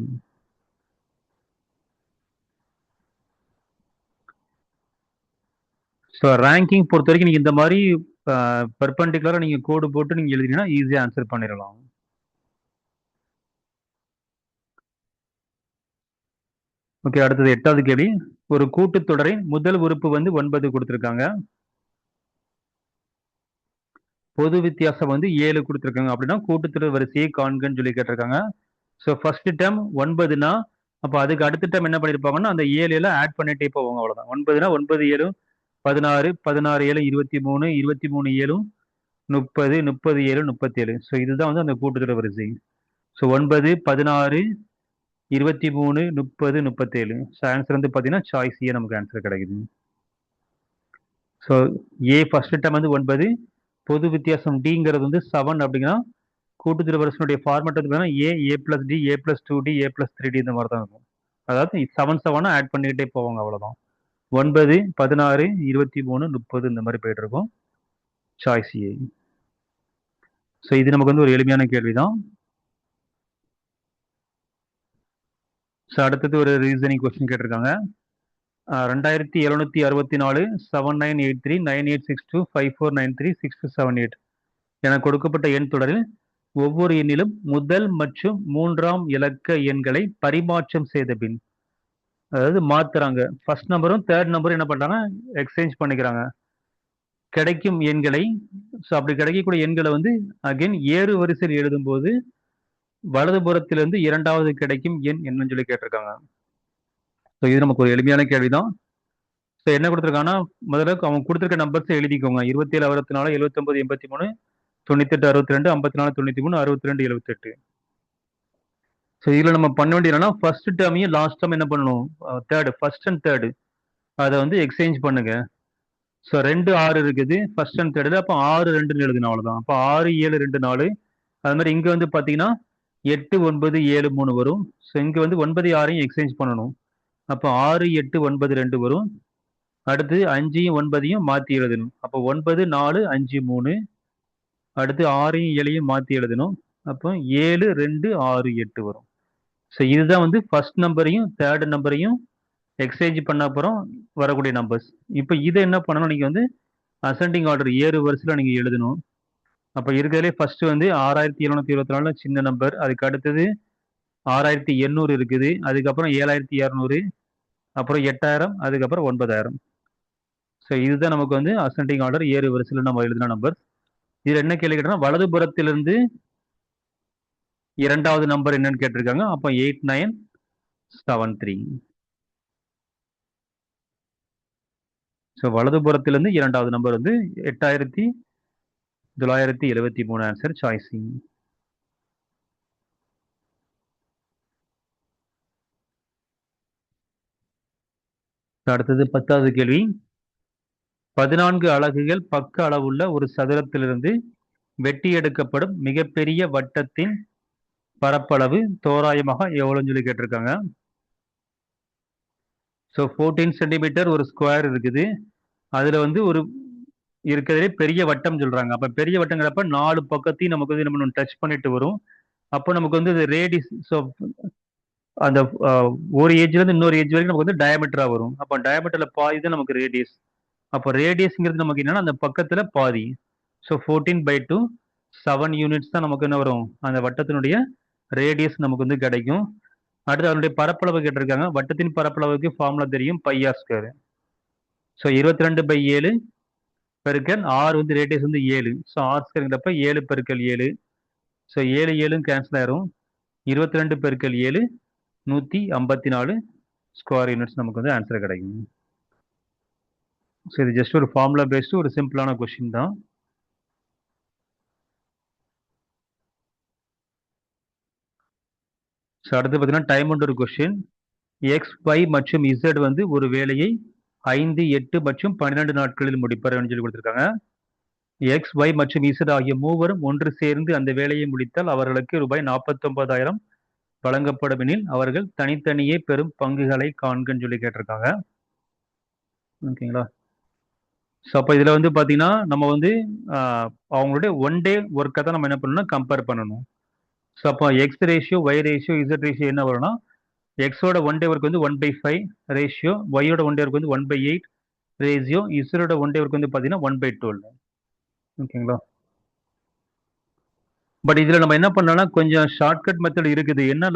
ஸோ ரேங்கிங் பொறுத்தவரைக்கும் நீங்க இந்த மாரி பெர்பெண்டிகுலரா நீங்க கோடு போட்டு நீங்க எழுதினீங்கன்னா ஈஸியா ஆன்சர் பண்ணிறலாம். ஓகே. அடுத்தது 8வது கேள்வி. ஒரு கூட்டுத்தொடரின் முதல் உறுப்பு வந்து 9 குடுத்திருக்காங்க. பொது வித்தியாசம் வந்து 7 குடுத்திருக்காங்க. அப்படின்னா கூட்டுத்தொடர் வரிசையை காண்கன்னு சொல்லி கேட்டிருக்காங்க. ஸோ ஃபர்ஸ்ட் டெர்ம் 9னா, அப்ப அதுக்கு அடுத்த டெர்ம் என்ன பண்ணியிருப்பாங்கன்னா, அந்த 7 எல்லாம் ஆட் பண்ணிட்டே போவாங்க அவ்வளவுதான். 9னா 9 7 16 16 7 23 23 7 30 30 7 37. ஸோ இதுதான் வந்து அந்த கூட்டுத்தொடர் வரிசை. ஸோ 9 16 23 30 37. ஸோ ஆன்சர் வந்து பார்த்தீங்கன்னா, சாய்ஸ் ஏ நமக்கு ஆன்சர் கிடைக்குது. ஸோ ஏ ஃபர்ஸ்ட் டெர்ம் வந்து 9. பொது வித்தியாசம் டிங்கிறது வந்து 7 அப்படிங்கன்னா, கூட்டுத்தொடர் வரிசையினுடைய ஃபார்மேட் வந்து பார்த்தீங்கன்னா, ஏ பிளஸ் டி, ஏ பிளஸ் 2டி, ஏ பிளஸ் 3டி இந்த மாதிரி தான் இருக்கும். அதாவது 7 7 ஆட் பண்ணிக்கிட்டே போவாங்க அவ்வளவுதான். 9 16 23 30 இந்த மாதிரி போயிட்டு இருக்கும். சாய்ஸ் ஏ. ஸோ இது நமக்கு வந்து ஒரு எளிமையான கேள்விதான். ஸோ அடுத்தது ஒரு ரீசனிங் கொஸ்டின் கேட்டிருக்காங்க. 2764 7983 9862 5493 6278 என கொடுக்கப்பட்ட எண் தொடரில் ஒவ்வொரு எண்ணிலும் முதல் மற்றும் 3ஆம் இலக்க எண்களை பரிமாற்றம் செய்த பின், அதாவது மாத்துறாங்க. ஃபர்ஸ்ட் நம்பரும் தேர்ட் நம்பரும் என்ன பண்றாங்க, எக்ஸ்சேஞ்ச் பண்ணிக்கிறாங்க. கிடைக்கும் எண்களை, ஸோ அப்படி கிடைக்கக்கூடிய எண்களை வந்து அகைன் ஏறு வரிசையில் எழுதும்போது வலதுபுறத்திலிருந்து இரண்டாவது கிடைக்கும் எண் என்னன்னு சொல்லி கேட்டிருக்காங்க. ஸோ இது நமக்கு ஒரு எளிமையான கேள்விதான். ஸோ என்ன கொடுத்துருக்காங்கன்னா, முதல்ல அவங்க கொடுத்துருக்க நம்பர்ஸ் எழுதிக்கோங்க. 27 64 79 83 98 62 54 93 62 78. ஸோ இதுல நம்ம பண்ண வேண்டியது என்னன்னா, ஃபர்ஸ்ட் டேர்மையும் லாஸ்ட் டேர்ம் என்ன பண்ணணும், தேர்டு ஃபர்ஸ்ட் அண்ட் தேர்டு அதை வந்து எக்ஸ்சேஞ்ச் பண்ணுங்க. ஸோ 2 6 இருக்குது ஃபர்ஸ்ட் அண்ட் தேர்டில். அப்போ 6 2ன்னு எழுதணும் அவ்வளோதான். அப்போ 6 7 2 4. அது மாதிரி இங்கே வந்து பார்த்தீங்கன்னா 8 9 7 3 வரும். ஸோ இங்கே வந்து 9 6ஐயும் எக்ஸ்சேஞ்ச் பண்ணணும். அப்போ 6 8 9 2 வரும். அடுத்து 5ஐயும் 9ஐயும் மாற்றி எழுதணும். அப்போ 9 4 5 3. அடுத்து 6ஐயும் 7ஐயும் மாற்றி எழுதணும். அப்போ 7 2 6 8 வரும். ஸோ இதுதான் வந்து ஃபர்ஸ்ட் நம்பரையும் தேர்ட் நம்பரையும் எக்ஸ்சேஞ்ச் பண்ண அப்புறம் வரக்கூடிய நம்பர்ஸ். இப்போ இதை என்ன பண்ணணும், நீங்க வந்து அசெண்டிங் ஆர்டர் ஏறு வரிசையில் நீங்க எழுதணும். அப்போ இருக்கிறதுலே ஃபர்ஸ்ட் வந்து 6724 சின்ன நம்பர். அதுக்கு அடுத்தது 6800 இருக்குது. அதுக்கப்புறம் 7200, அப்புறம் 8000, அதுக்கப்புறம் 9000. ஸோ இதுதான் நமக்கு வந்து அசெண்டிங் ஆர்டர் ஏறு வரிசையில் நம்ம எழுதின நம்பர். இதுல என்ன கேள்வி கேட்டோம்னா, வலதுபுறத்திலிருந்து இரண்டாவது நம்பர் என்னன்னு கேட்டிருக்காங்க. அப்போ 8973. ஸோ வலதுபுறத்திலிருந்து இரண்டாவது நம்பர் வந்து 8973. Answer choice C. அடுத்தது 10வது கேள்வி. 14 அலகுகள் பக்க அளவுள்ள ஒரு சதுரத்திலிருந்து வெட்டி எடுக்கப்படும் மிகப்பெரிய வட்டத்தின் பரப்பளவு தோராயமாக எவ்வளவுன்னு சொல்லி கேட்டிருக்காங்க. ஸோ 14 சென்டிமீட்டர் ஒரு ஸ்கொயர் இருக்குது. அதுல வந்து ஒரு இருக்கிறதே பெரிய வட்டம் சொல்றாங்க. அப்ப பெரிய வட்டங்கிறப்ப 4 பக்கத்தையும் நமக்கு வந்து நம்ம டச் பண்ணிட்டு வரும். அப்போ நமக்கு வந்து ரேடியஸ், ஸோ அந்த ஒரு ஏஜ்ல இருந்து இன்னொரு ஏஜ் வரைக்கும் நமக்கு வந்து டயமீட்டரா வரும். அப்போ டயமீட்டர்ல பாதி தான் நமக்கு ரேடியஸ். அப்போ ரேடியஸ்ங்கிறது நமக்கு என்னன்னா அந்த பக்கத்துல பாதி. ஸோ 14/2 7 யூனிட்ஸ் தான் நமக்கு என்ன வரும், அந்த வட்டத்தினுடைய ரேடியஸ் நமக்கு வந்து கிடைக்கும். அடுத்து அதனுடைய பரப்பளவு கேட்டிருக்காங்க. வட்டத்தின் பரப்பளவுக்கு ஃபார்முலா தெரியும், πr ஸ்கொயர். ஸோ 22/7 பெருக்கல் ஆர் வந்து ரேடியஸ் வந்து 7. ஸோ ஆர் ஸ்கொயர்ங்கிறப்ப 7 பெருக்கல் 7. ஸோ 7 7 கேன்சல் ஆயிரும். 22 பெருக்கல் 7 154 ஸ்கொயர் யூனிட்ஸ் நமக்கு வந்து ஆன்சர் கிடைக்கும். ஸோ இது ஜஸ்ட் ஒரு ஃபார்முலா பேஸ்டு ஒரு சிம்பிளான கொஸ்டின் தான். ஸோ அடுத்து பார்த்தீங்கன்னா டைம் ஒன்று ஒரு கொஸ்டின். எக்ஸ், ஒய் மற்றும் இசட் வந்து ஒரு வேலையை 5, 8 மற்றும் 12 நாட்களில் முடிப்பார் சொல்லி கொடுத்துருக்காங்க. எக்ஸ், ஒய் மற்றும் இசட் ஆகிய மூவரும் ஒன்று சேர்ந்து அந்த வேலையை முடித்தால் அவர்களுக்கு ரூபாய் 49,000 வழங்கப்படும் எனில் அவர்கள் தனித்தனியே பெறும் பங்குகளை காண்கன்னு சொல்லி கேட்டிருக்காங்க. ஓகேங்களா. ஸோ அப்போ இதில் வந்து பார்த்தீங்கன்னா நம்ம வந்து அவங்களுடைய ஒன் டே ஒர்க்கை தான் நம்ம என்ன பண்ணணும்னா கம்பேர் பண்ணணும். ஸோ அப்போ x ratio, y ratio, z ratio என்ன வரும்னா, எக்ஸோட ஒன் டே ஒர்க் வந்து 1/5 ரேஷியோ, ஒய்யோட ஒன் டே ஒர்க் வந்து 1/8 ரேஷியோ, இசரோட ஒன் டே ஒர்க் வந்து பார்த்தீங்கன்னா 1/12. ஓகேங்களா. பட் இதில் நம்ம என்ன பண்ணலாம்னா கொஞ்சம் ஷார்ட்கட் மெத்தட் இருக்குது. என்ன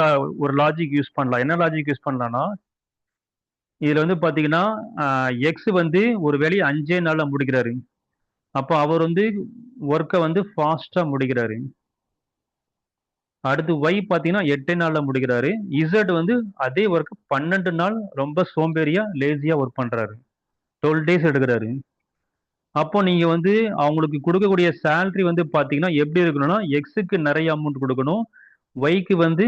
ஒரு லாஜிக் யூஸ் பண்ணலாம், என்ன லாஜிக் யூஸ் பண்ணலாம்னா, இதில் வந்து பார்த்தீங்கன்னா எக்ஸ் வந்து ஒரு வேலையை 5 நாளில் முடிக்கிறாரு. அப்போ அவர் வந்து ஒர்க்கை வந்து ஃபாஸ்ட்டாக முடிக்கிறாரு. அடுத்து ஒய் பார்த்தீங்கன்னா 8 நாளில் முடிக்கிறாரு. இசட் வந்து அதே ஒர்க் 12 நாள் ரொம்ப சோம்பேறியா லேசியா ஒர்க் பண்றாரு. 12 டேஸ் எடுக்கிறாரு. அப்போ நீங்க வந்து அவங்களுக்கு கொடுக்கக்கூடிய சேலரி வந்து பாத்தீங்கன்னா எப்படி இருக்கணும்னா, எக்ஸுக்கு நிறைய அமௌண்ட் கொடுக்கணும், ஒய்க்கு வந்து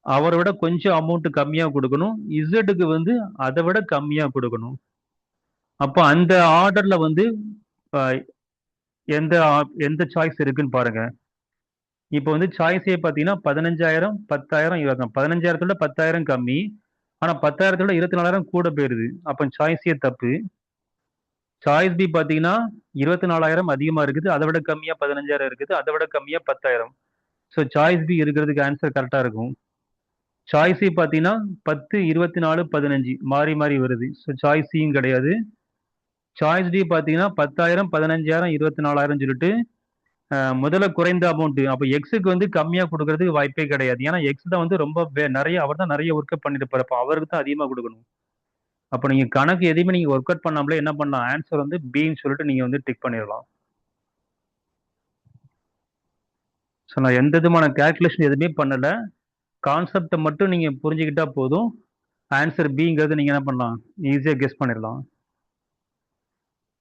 அவரை விட கொஞ்சம் அமௌண்ட் கம்மியா கொடுக்கணும், இசட்டுக்கு வந்து அதை விட கம்மியா கொடுக்கணும். அப்போ அந்த ஆர்டர்ல வந்து எந்த எந்த சாய்ஸ் இருக்குன்னு பாருங்க. இப்போ வந்து சாய்ஸே பார்த்தீங்கன்னா 15,000, 10,000 இருக்கும். 15,000 10,000 கம்மி, ஆனா 10,000 24,000 கூட போயிருது. அப்போ சாய்ஸே தப்பு. சாய்ஸ் பி பார்த்தீங்கன்னா 24,000 அதிகமா இருக்குது, அதை விட கம்மியா 15,000 இருக்குது, அதை விட கம்மியா 10,000. ஸோ சாய்ஸ் பி இருக்கிறதுக்கு ஆன்சர் கரெக்டா இருக்கும். சாய்ஸ் சி பார்த்தீங்கன்னா 10, 24, 15 மாறி மாறி வருது. ஸோ சாய்ஸ் சியும் கிடையாது. சாய்ஸ் டி பார்த்தீங்கன்னா 10,000, 15,000, 24,000 சொல்லிட்டு முதல்ல குறைந்த அமௌண்ட். அப்போ எக்ஸுக்கு வந்து கம்மியா கொடுக்கறதுக்கு வாய்ப்பே கிடையாது. ஏன்னா எக்ஸ் தான் வந்து ரொம்ப நிறைய, அவர் தான் நிறைய ஒர்க் பண்ணிருப்பாரு. அப்போ அவருக்கு தான் அதிகமாக கொடுக்கணும். அப்போ நீங்க கணக்கு எதையுமே நீங்க ஒர்க் அவுட் பண்ணாமலே என்ன பண்ணலாம், ஆன்சர் வந்து பின்னு சொல்லிட்டு நீங்க வந்து டிக் பண்ணிடலாம். ஸோ நான் எந்த விதமான கேல்குலேஷன் எதுவுமே பண்ணல, கான்செப்டை மட்டும் நீங்க புரிஞ்சுக்கிட்டா போதும், ஆன்சர் பிங்கிறது நீங்க என்ன பண்ணலாம், ஈஸியாக கெஸ் பண்ணிடலாம்.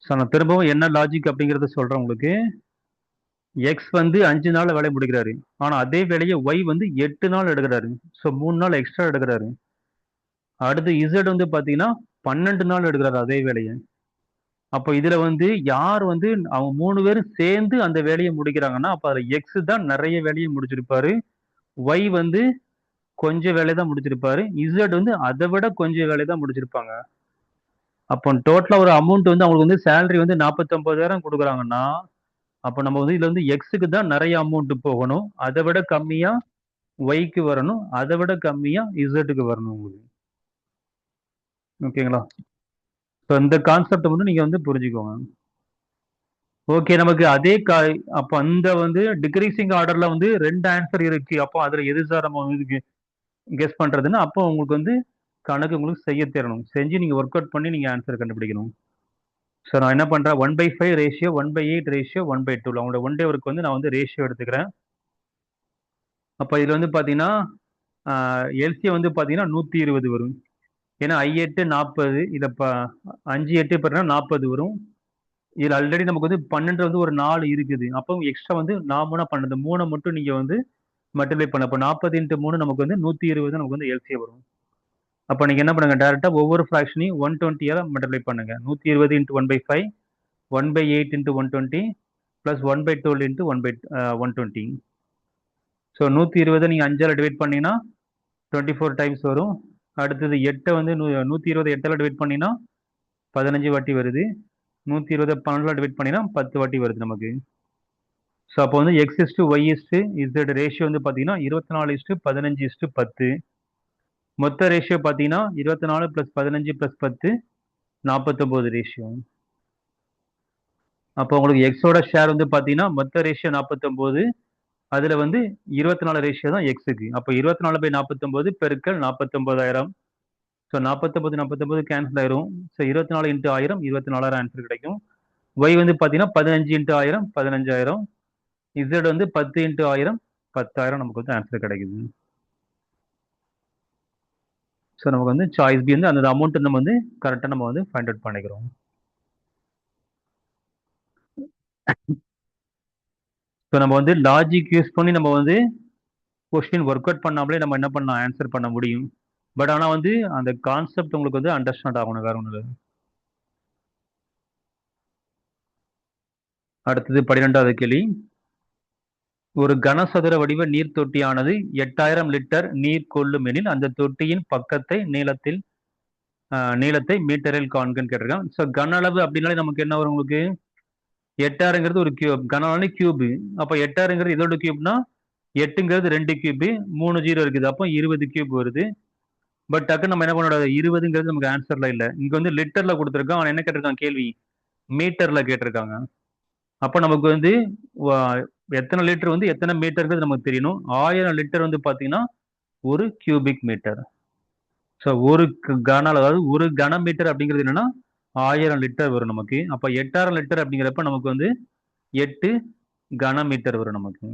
ஸோ நான் திரும்பவும் என்ன லாஜிக் அப்படிங்கிறத சொல்றேன் உங்களுக்கு. எக்ஸ் வந்து 5 நாள் வேலை முடிக்கிறாரு, ஆனா அதே வேலையை ஒய் வந்து 8 நாள் எடுக்கிறாரு. ஸோ 3 நாள் எக்ஸ்ட்ரா எடுக்கிறாரு. அடுத்து இசட் வந்து பாத்தீங்கன்னா 12 நாள் எடுக்கிறாரு அதே வேலையை. அப்போ இதுல வந்து யார் வந்து அவங்க 3 பேரும் சேர்ந்து அந்த வேலையை முடிக்கிறாங்கன்னா, அப்ப அதுல எக்ஸ் தான் நிறைய வேலையை முடிச்சிருப்பாரு, ஒய் வந்து கொஞ்சம் வேலை தான் முடிச்சிருப்பாரு, இசட் வந்து அதை விட கொஞ்சம் வேலை தான் முடிச்சிருப்பாங்க. அப்போ டோட்டலா ஒரு அமௌண்ட் வந்து அவங்களுக்கு வந்து சேலரி வந்து 49,000 கொடுக்குறாங்கன்னா, அப்போ நம்ம வந்து இதுல வந்து எக்ஸுக்கு தான் நிறைய அமௌண்ட் போகணும், அதை விட கம்மியா ஒய்க்கு வரணும், அதை விட கம்மியா இசட்டுக்கு வரணும் உங்களுக்கு. ஓகேங்களா. ஸோ இந்த கான்செப்ட் வந்து நீங்க வந்து புரிஞ்சுக்கோங்க. ஓகே, நமக்கு அதே அப்போ அந்த வந்து டிக்ரீசிங் ஆர்டர்ல வந்து 2 ஆன்சர் இருக்கு. அப்போ அதுல எது சார் நம்ம வந்து கெஸ் பண்றதுன்னா, அப்போ உங்களுக்கு வந்து கணக்கு உங்களுக்கு செய்ய தெரியணும். செஞ்சு நீங்க ஒர்க் அவுட் பண்ணி நீங்க ஆன்சர் கண்டுபிடிக்கணும். ஸோ நான் என்ன பண்றேன், 1/5 ரேஷியோ, 1/8 ரேஷியோ, 1/2 அவங்களோட ஒன் டே ஒர்க் வந்து நான் வந்து ரேஷியோ எடுத்துக்கிறேன். அப்போ இதுல வந்து பாத்தீங்கன்னா எல்சிஎம் வந்து பாத்தீங்கன்னா 120 வரும். ஏன்னா I8 40, இதை 5 8 40 வரும். இதுல ஆல்ரெடி நமக்கு வந்து 12 வந்து ஒரு 4 இருக்குது. அப்போ எக்ஸ்ட்ரா வந்து 4 12, 3 மட்டும் நீங்க வந்து மல்டிப்ளை பண்ண, அப்போ 40 × 3 நமக்கு வந்து 120 நமக்கு வந்து எல்சிஎம் வரும். அப்போ நீங்கள் என்ன பண்ணுங்க, டேரெக்டாக ஒவ்வொரு ஃப்ராக்ஷனையும் 120 மல்டிப்ளை பண்ணுங்க. 120 into 1/5, 1/8 into 120 plus 1/12 into 120. So 120 நீங்கள் 5ஆல் டிவைட் பண்ணிங்கன்னா 24 டைம்ஸ் வரும். அடுத்தது 8 வந்து 120 8ஆல் டிவைட் பண்ணிங்கன்னா 15 வாட்டி வருது. 120 12ஆல் டிவைட் பண்ணினா 10 வாட்டி வருது நமக்கு. ஸோ அப்போ வந்து X/Y/Z ரேஷியோ வந்து பார்த்தீங்கன்னா 24:15:10. மொத்த ரேஷியோ பார்த்தீங்கன்னா 24 + 15 + 10 49 ரேஷியோ. அப்போ உங்களுக்கு எக்ஸோட ஷேர் வந்து பார்த்தீங்கன்னா மொத்த ரேஷியோ 49, அதில் வந்து 24 ரேஷியோ தான் எக்ஸுக்கு. அப்போ 24/49 பெருக்கல் 49,000. ஸோ 49 49 கேன்சல் ஆயிரும். ஸோ 24 × 1000 24,000 ஆன்சர் கிடைக்கும். ஒய் வந்து பார்த்தீங்கன்னா 15 × 1000 15,000. இசட் வந்து 10 × 1000 10,000 நமக்கு வந்து ஆன்சர் கிடைக்குது. ஸோ நமக்கு வந்து சாய்ஸ் பி வந்து அந்த அமௌண்ட் நம்ம வந்து கரெக்டாக நம்ம வந்து ஃபைண்ட் அவுட் பண்ணிக்கிறோம். ஸோ நம்ம வந்து லாஜிக் யூஸ் பண்ணி நம்ம வந்து கொஸ்டின் ஒர்க் அவுட் பண்ணாமலே நம்ம என்ன பண்ணலாம், ஆன்சர் பண்ண முடியும். பட் ஆனால் வந்து அந்த கான்செப்ட் உங்களுக்கு வந்து அண்டர்ஸ்டாண்ட் ஆகணும், வேற ஒன்றும் இல்லை. அடுத்தது 12வது கேள்வி. ஒரு கனசதுர வடிவ நீர் தொட்டியானது 8000 லிட்டர் நீர் கொள்ளும் எனில் அந்த தொட்டியின் பக்கத்தை நீளத்தை மீட்டரில் காண்கன்னு கேட்டிருக்காங்க. ஸோ கன அளவு அப்படின்னாலே நமக்கு என்ன வரும், உங்களுக்கு 8000ங்கிறது ஒரு கியூப், கன அளவு கியூபு. அப்போ 8000ங்கிறது இதோட கியூப்னா 8ங்கிறது 2 கியூபு, 3 0 இருக்குது, அப்போ 20 கியூப் வருது. பட் டக்கு நம்ம என்ன பண்ணக்கூடாது, 20ங்கிறது நமக்கு ஆன்சர்ல இல்லை. இங்கே வந்து லிட்டர்ல கொடுத்துருக்கான், அவன் என்ன கேட்டிருக்கான் கேள்வி, மீட்டர்ல கேட்டிருக்காங்க. அப்போ நமக்கு வந்து எத்தனை லிட்டர் வந்து எத்தனை மீட்டருங்கிறது நமக்கு தெரியணும். 1000 லிட்டர் வந்து பார்த்தீங்கன்னா ஒரு கியூபிக் மீட்டர். ஸோ ஒரு கன, அதாவது ஒரு கன மீட்டர் அப்படிங்கிறது என்னன்னா 1000 லிட்டர் வரும் நமக்கு. அப்போ 8000 லிட்டர் அப்படிங்கிறப்ப நமக்கு வந்து 8 கன மீட்டர் வரும் நமக்கு.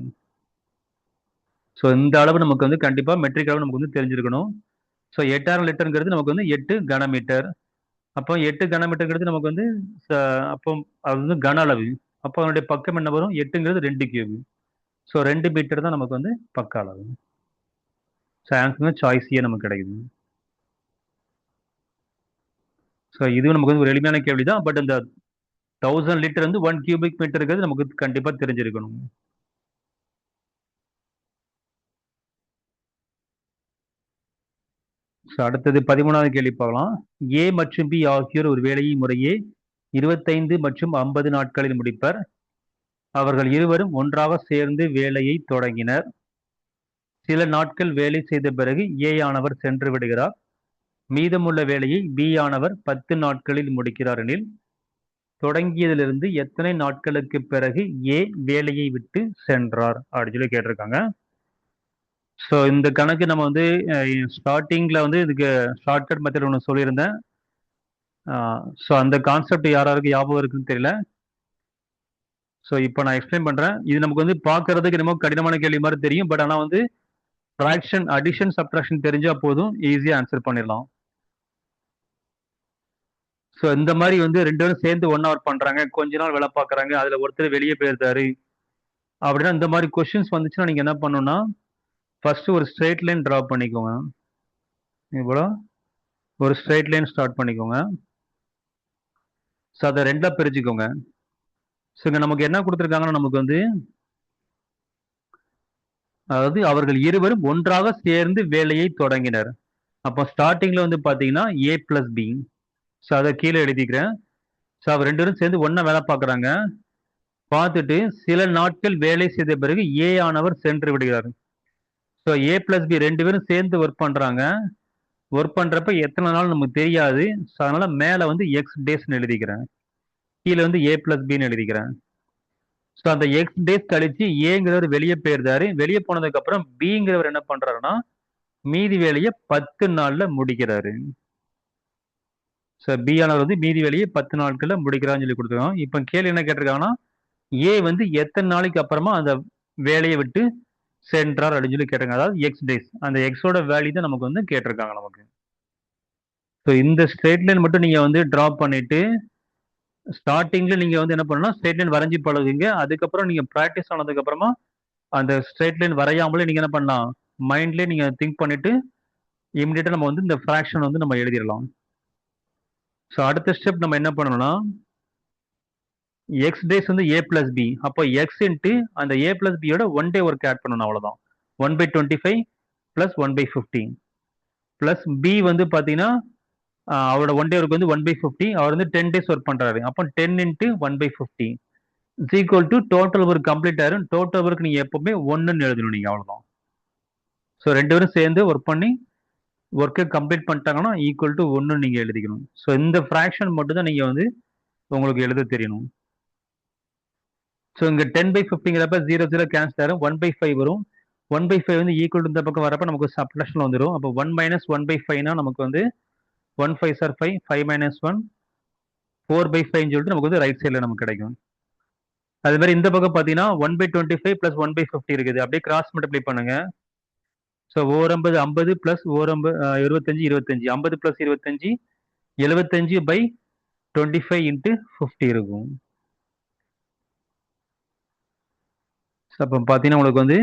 ஸோ இந்த அளவு நமக்கு வந்து கண்டிப்பாக மெட்ரிக் அளவு நமக்கு வந்து தெரிஞ்சிருக்கணும். ஸோ 8000 லிட்டருங்கிறது நமக்கு வந்து 8 கன மீட்டர். அப்போ 8 கன மீட்டருங்கிறது நமக்கு வந்து அப்போ அது வந்து கன அளவு. அப்போ அதனுடைய பக்கம் என்ன வரும், 8ங்கிறது 2 கியூப். ஸோ 2 மீட்டர் தான் நமக்கு வந்து பக்க அளவு. ஸோ ஆன்சர் சாய்ஸ் ஏ நமக்கு கிடைக்குது. ஸோ இது நமக்கு வந்து ஒரு எளிமையான கேள்வி தான். பட் இந்த 1000 லிட்டர் வந்து 1 கியூபிக் மீட்டருங்கிறது நமக்கு கண்டிப்பாக தெரிஞ்சிருக்கணும். ஸோ அடுத்தது 13வது கேள்வி பார்க்கலாம். ஏ மற்றும் பி ஆகியோர் ஒரு வேலையை முறையே 25 மற்றும் 50 நாட்களில் முடிப்பர். அவர்கள் இருவரும் ஒன்றாக சேர்ந்து வேலையை தொடங்கினர். சில நாட்கள் வேலை செய்த பிறகு ஏ ஆனவர் சென்று விடுகிறார். மீதமுள்ள வேலையை பி ஆனவர் 10 நாட்களில் முடிக்கிறார் எனில் தொடங்கியதிலிருந்து எத்தனை நாட்களுக்கு பிறகு ஏ வேலையை விட்டு சென்றார் அப்படின்னு சொல்லி கேட்டிருக்காங்க. ஸோ இந்த கணக்கு நம்ம வந்து ஸ்டார்டிங்கில் வந்து இதுக்கு ஷார்ட்கட் மெத்தட் ஒன்று சொல்லியிருந்தேன். ஸோ அந்த கான்செப்ட் யாராருக்கு ஞாபகம் இருக்குன்னு தெரியல. ஸோ இப்போ நான் எக்ஸ்பிளைன் பண்ணுறேன். இது நமக்கு வந்து பார்க்கறதுக்கு என்னமோ கடினமான கேள்வி மாதிரி தெரியும். பட் ஆனால் வந்து ஃப்ராக்ஷன், அடிஷன், சப்ட்ராக்ஷன் தெரிஞ்சால் போதும், ஈஸியாக ஆன்சர் பண்ணிடலாம். ஸோ இந்த மாதிரி வந்து 2 பேரும் சேர்ந்து 1 hour பண்ணுறாங்க, கொஞ்ச நாள் வேலை பார்க்குறாங்க, அதில் ஒருத்தர் வெளியே போயிருந்தாரு அப்படின்னா இந்த மாதிரி கொஸ்டின்ஸ் வந்துச்சுன்னா நீங்கள் என்ன பண்ணணும்னா ஃபர்ஸ்ட் ஒரு ஸ்ட்ரெயிட் லைன் ட்ரா பண்ணிக்கோங்க. இவ்வளோ ஒரு ஸ்ட்ரெயிட் லைன் ஸ்டார்ட் பண்ணிக்கோங்க. ஸோ அதை 2ஆக பிரிச்சுக்கோங்க. ஸோ இங்கே நமக்கு என்ன கொடுத்துருக்காங்கன்னா நமக்கு வந்து அதாவது அவர்கள் இருவரும் ஒன்றாக சேர்ந்து வேலையை தொடங்கினர். அப்போ ஸ்டார்டிங்கில் வந்து பார்த்தீங்கன்னா ஏ + பி. ஸோ அதை கீழே எழுதிக்கிறேன். ஸோ அவர் 2 பேரும் சேர்ந்து ஒன்றா வேலை பார்க்குறாங்க. பார்த்துட்டு சில நாட்கள் வேலை செய்த பிறகு ஏ ஆனவர் சென்று விடுகிறார். ஸோ ஏ + பி 2 பேரும் சேர்ந்து ஒர்க் பண்ணுறாங்க. ஒர்க் பண்ணுறப்ப எத்தனை நாள் நமக்கு தெரியாது. ஸோ அதனால் மேலே வந்து எக்ஸ் டேஸ்ன்னு எழுதிக்கிறேன், கீழே வந்து ஏ + பின்னு எழுதிக்கிறேன். ஸோ அந்த எக்ஸ் டேஸ் கழிச்சு ஏங்கிறவர் வெளியே போயிருந்தாரு. வெளியே போனதுக்கப்புறம் பிங்கிறவர் என்ன பண்ணுறாருன்னா மீதி வேலையை 10 நாளில் முடிக்கிறாரு. ஸோ பி ஆனவர் வந்து மீதி வேலையை 10 நாட்களில் முடிக்கிறான்னு சொல்லி கொடுத்துருக்கோம். இப்போ கேள்வி என்ன கேட்டிருக்காங்கன்னா ஏ வந்து எத்தனை நாளைக்கு அப்புறமா அந்த வேலையை விட்டு சென்றார் அப்படின்னு சொல்லி கேட்டிருக்காங்க. அதாவது எக்ஸ் டேஸ், அந்த எக்ஸோட வேல்யூ தான் நமக்கு வந்து கேட்டிருக்காங்க நமக்கு. ஸோ இந்த ஸ்ட்ரெயிட் லைன் மட்டும் நீங்கள் வந்து ட்ரா பண்ணிட்டு ஸ்டார்டிங்கில் நீங்கள் வந்து என்ன பண்ணணும்னா ஸ்ட்ரெயிட் லைன் வரைஞ்சி பழகுங்க. அதுக்கப்புறம் நீங்கள் ப்ராக்டிஸ் ஆனதுக்கப்புறமா அந்த ஸ்ட்ரெயிட் லைன் வரையாமலே நீங்கள் என்ன பண்ணலாம், மைண்ட்லேயே நீங்கள் திங்க் பண்ணிட்டு இமிடியேட்டா நம்ம வந்து இந்த ஃப்ராக்ஷன் வந்து நம்ம எழுதிடலாம். ஸோ அடுத்த ஸ்டெப் நம்ம என்ன பண்ணணும்னா, எக்ஸ் டேஸ் வந்து ஏ பிளஸ் பி. அப்போ எக்ஸ் இன்ட்டு அந்த ஏ பிளஸ் பியோட ஒன் டே ஒர்க் ஆட் பண்ணணும், அவ்வளோதான். 1/25 பிளஸ் 1/15 பிளஸ் பி வந்து பார்த்தீங்கன்னா அவரோட ஒன் டே ஒர்க் வந்து 1/50. அவர் வந்து 10 டேஸ் ஒர்க் பண்றாரு. அப்போ 10 into 1/50 is equal to total work complete ஆயிரும். டோட்டல் ஒர்க் நீங்க எப்பவுமே ஒன்றுன்னு எழுதணும் நீங்க, அவ்வளோதான். ஸோ ரெண்டு பேரும் சேர்ந்து ஒர்க் பண்ணி ஒர்க்கை கம்ப்ளீட் பண்ணிட்டாங்கன்னா ஈக்குவல் டு ஒன்று நீங்க எழுதிக்கணும். ஸோ இந்த ஃப்ராக்ஷன் மட்டும் தான் நீங்க வந்து உங்களுக்கு எழுத தெரியணும். ஸோ இங்க 10/50ங்கிறப்ப 0 0 கேன்சல் ஆயிரும். 1/5 வரும். 1/5 வந்து ஈக்குவல் டு இந்த பக்கம் வரப்ப நமக்கு சப்ட்ராக்ஷன் வந்துடும். அப்போ 1 மைனஸ் 1/5னா நமக்கு வந்து 1 5 சார் 5, 5 மைனஸ் 1 4/5 சொல்லிட்டு நமக்கு வந்து ரைட் சைடில் நமக்கு கிடைக்கும். அது மாதிரி இந்த பக்கம் பார்த்தீங்கன்னா 1/25 பிளஸ் 1/50 இருக்குது. அப்படியே கிராஸ் மல்டிப்ளை பண்ணுங்க. ஸோ ஓரம்பது 50 பிளஸ் ஓரம்பது 25 25 50 பிளஸ் 25 75/25 இன்ட்டு 50 இருக்கும். அப்போ பார்த்தீங்கன்னா உங்களுக்கு வந்து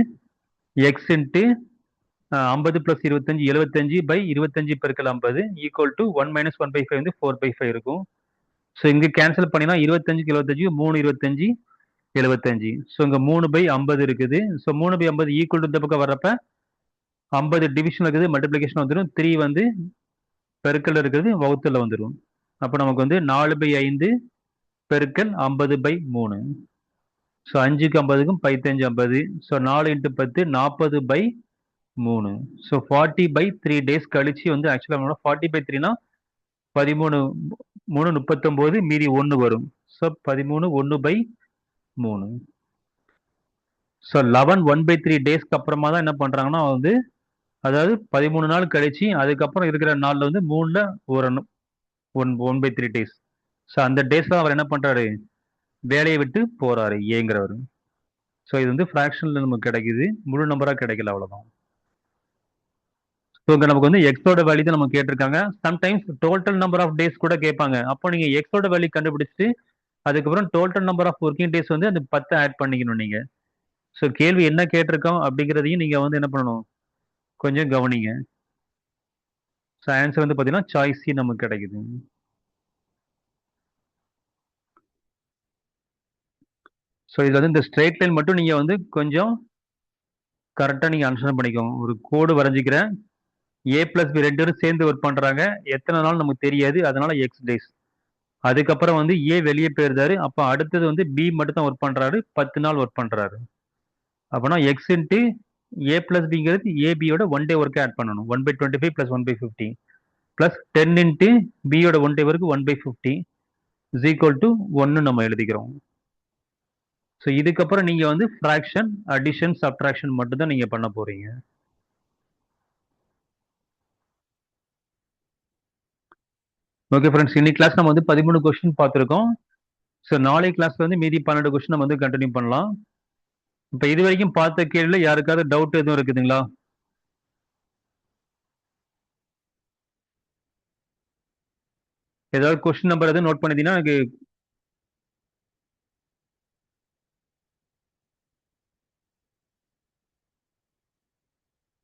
எக்ஸ் இன்ட்டு 50 பிளஸ் 25 75/25 பெருக்கல் 50 ஈக்குவல் டு 1 மைனஸ் 1/5 வந்து 4/5 இருக்கும். ஸோ இங்கே கேன்சல் பண்ணினா 25 25 3 25 75. ஸோ இங்கே 3/50 இருக்குது. ஸோ 3/50 ஈக்குவல் டு இந்த பக்கம் வர்றப்ப 50 டிவிஷன் இருக்குது, மல்டிப்ளிகேஷன் வந்துடும். 3 வந்து பெருக்கல் இருக்குது, வகுத்துல வந்துடும். அப்போ நமக்கு வந்து 4/5 பெருக்கல் 50/3. ஸோ 5க்கு 50க்கும் 15 50. So 4 into 10 40/3. ஸோ 40/3 டேஸ் கழிச்சு வந்து ஆக்சுவலாக 40/3னா 13 3 39 மீதி 1 வரும். ஸோ 13 1/3. ஸோ 11 1/3 டேஸ்க்கு அப்புறமா தான் என்ன பண்றாங்கன்னா வந்து, அதாவது 13 நாள் கழிச்சு அதுக்கப்புறம் இருக்கிற நாள்ல வந்து 3ல ஒரு 1/3 டேஸ். ஸோ அந்த டேஸ்ல அவர் என்ன பண்றாரு, வேலையை விட்டு போறாரு ஏங்கிறவர். ஸோ இது வந்து ஃப்ராக்ஷன்ல நமக்கு கிடைக்குது, முழு நம்பரா கிடைக்கல, அவ்வளவுதான். ஸோ இங்க நமக்கு வந்து எக்ஸோட வேல்யூ தான் நம்ம கேட்டிருக்காங்க. Sometimes total number of days கூட கேட்பாங்க. அப்போ நீங்க எக்ஸோட வேல்யூ கண்டுபிடிச்சிட்டு அதுக்கப்புறம் total number of working days வந்து அந்த 10 ஆட் பண்ணிக்கணும் நீங்க. ஸோ கேள்வி என்ன கேட்டிருக்கோம் அப்படிங்கிறதையும் நீங்க வந்து என்ன பண்ணணும், கொஞ்சம் கவனிங்க. ஸோ ஆன்சர் வந்து பார்த்தீங்கன்னா சாய்ஸ் சி நமக்கு கிடைக்குது. ஸோ இதுல வந்து இந்த ஸ்ட்ரெயிட் லைன் மட்டும் நீங்க வந்து கொஞ்சம் கரெக்டாக நீங்க அண்டர்ஸ்டாண்ட் பண்ணிக்கோங்க. ஒரு கோடு வரைஞ்சிக்கிறேன். ஏ பிளஸ் பி ரெண்டு பேரும் சேர்ந்து ஒர்க் பண்றாங்க. எத்தனை நாள் நமக்கு தெரியாது, அதனால எக்ஸ் டேஸ். அதுக்கப்புறம் வந்து ஏ வெளியே போயிருந்தாரு. அப்போ அடுத்தது வந்து பி மட்டும் தான் ஒர்க் பண்றாரு, 10 நாள் ஒர்க் பண்றாரு. அப்போனா எக்ஸ் இன்ட்டு ஏ பிளஸ் பிங்கிறது ஏபியோட ஒன் டே ஒர்க்கை ஆட் பண்ணணும். 1/25 பிளஸ் 1/50 பிளஸ் 10 இன்ட்டு பியோட one day work 1/50 is equal to 1 நம்ம எழுதிக்கிறோம். ஸோ இதுக்கப்புறம் நீங்க வந்து ஃப்ராக்ஷன், அடிஷன், சப்ட்ராக்ஷன் மட்டும் தான் நீங்க பண்ண போறீங்க. ஓகே ஃப்ரெண்ட்ஸ், இன்னைக்கு கிளாஸ் நம்ம வந்து 13 கொஸ்டின் பார்த்துருக்கோம். ஸோ நாளை கிளாஸ்ல வந்து மீதி 12 கொஸ்டின் நம்ம வந்து கண்டினியூ பண்ணலாம். இப்போ இது வரைக்கும் பார்த்த கேள்வியில் யாருக்காவது டவுட் எதுவும் இருக்குதுங்களா? ஏதாவது கொஸ்டின் நம்பர் எதுவும் நோட் பண்ணிட்டீங்கன்னா எனக்கு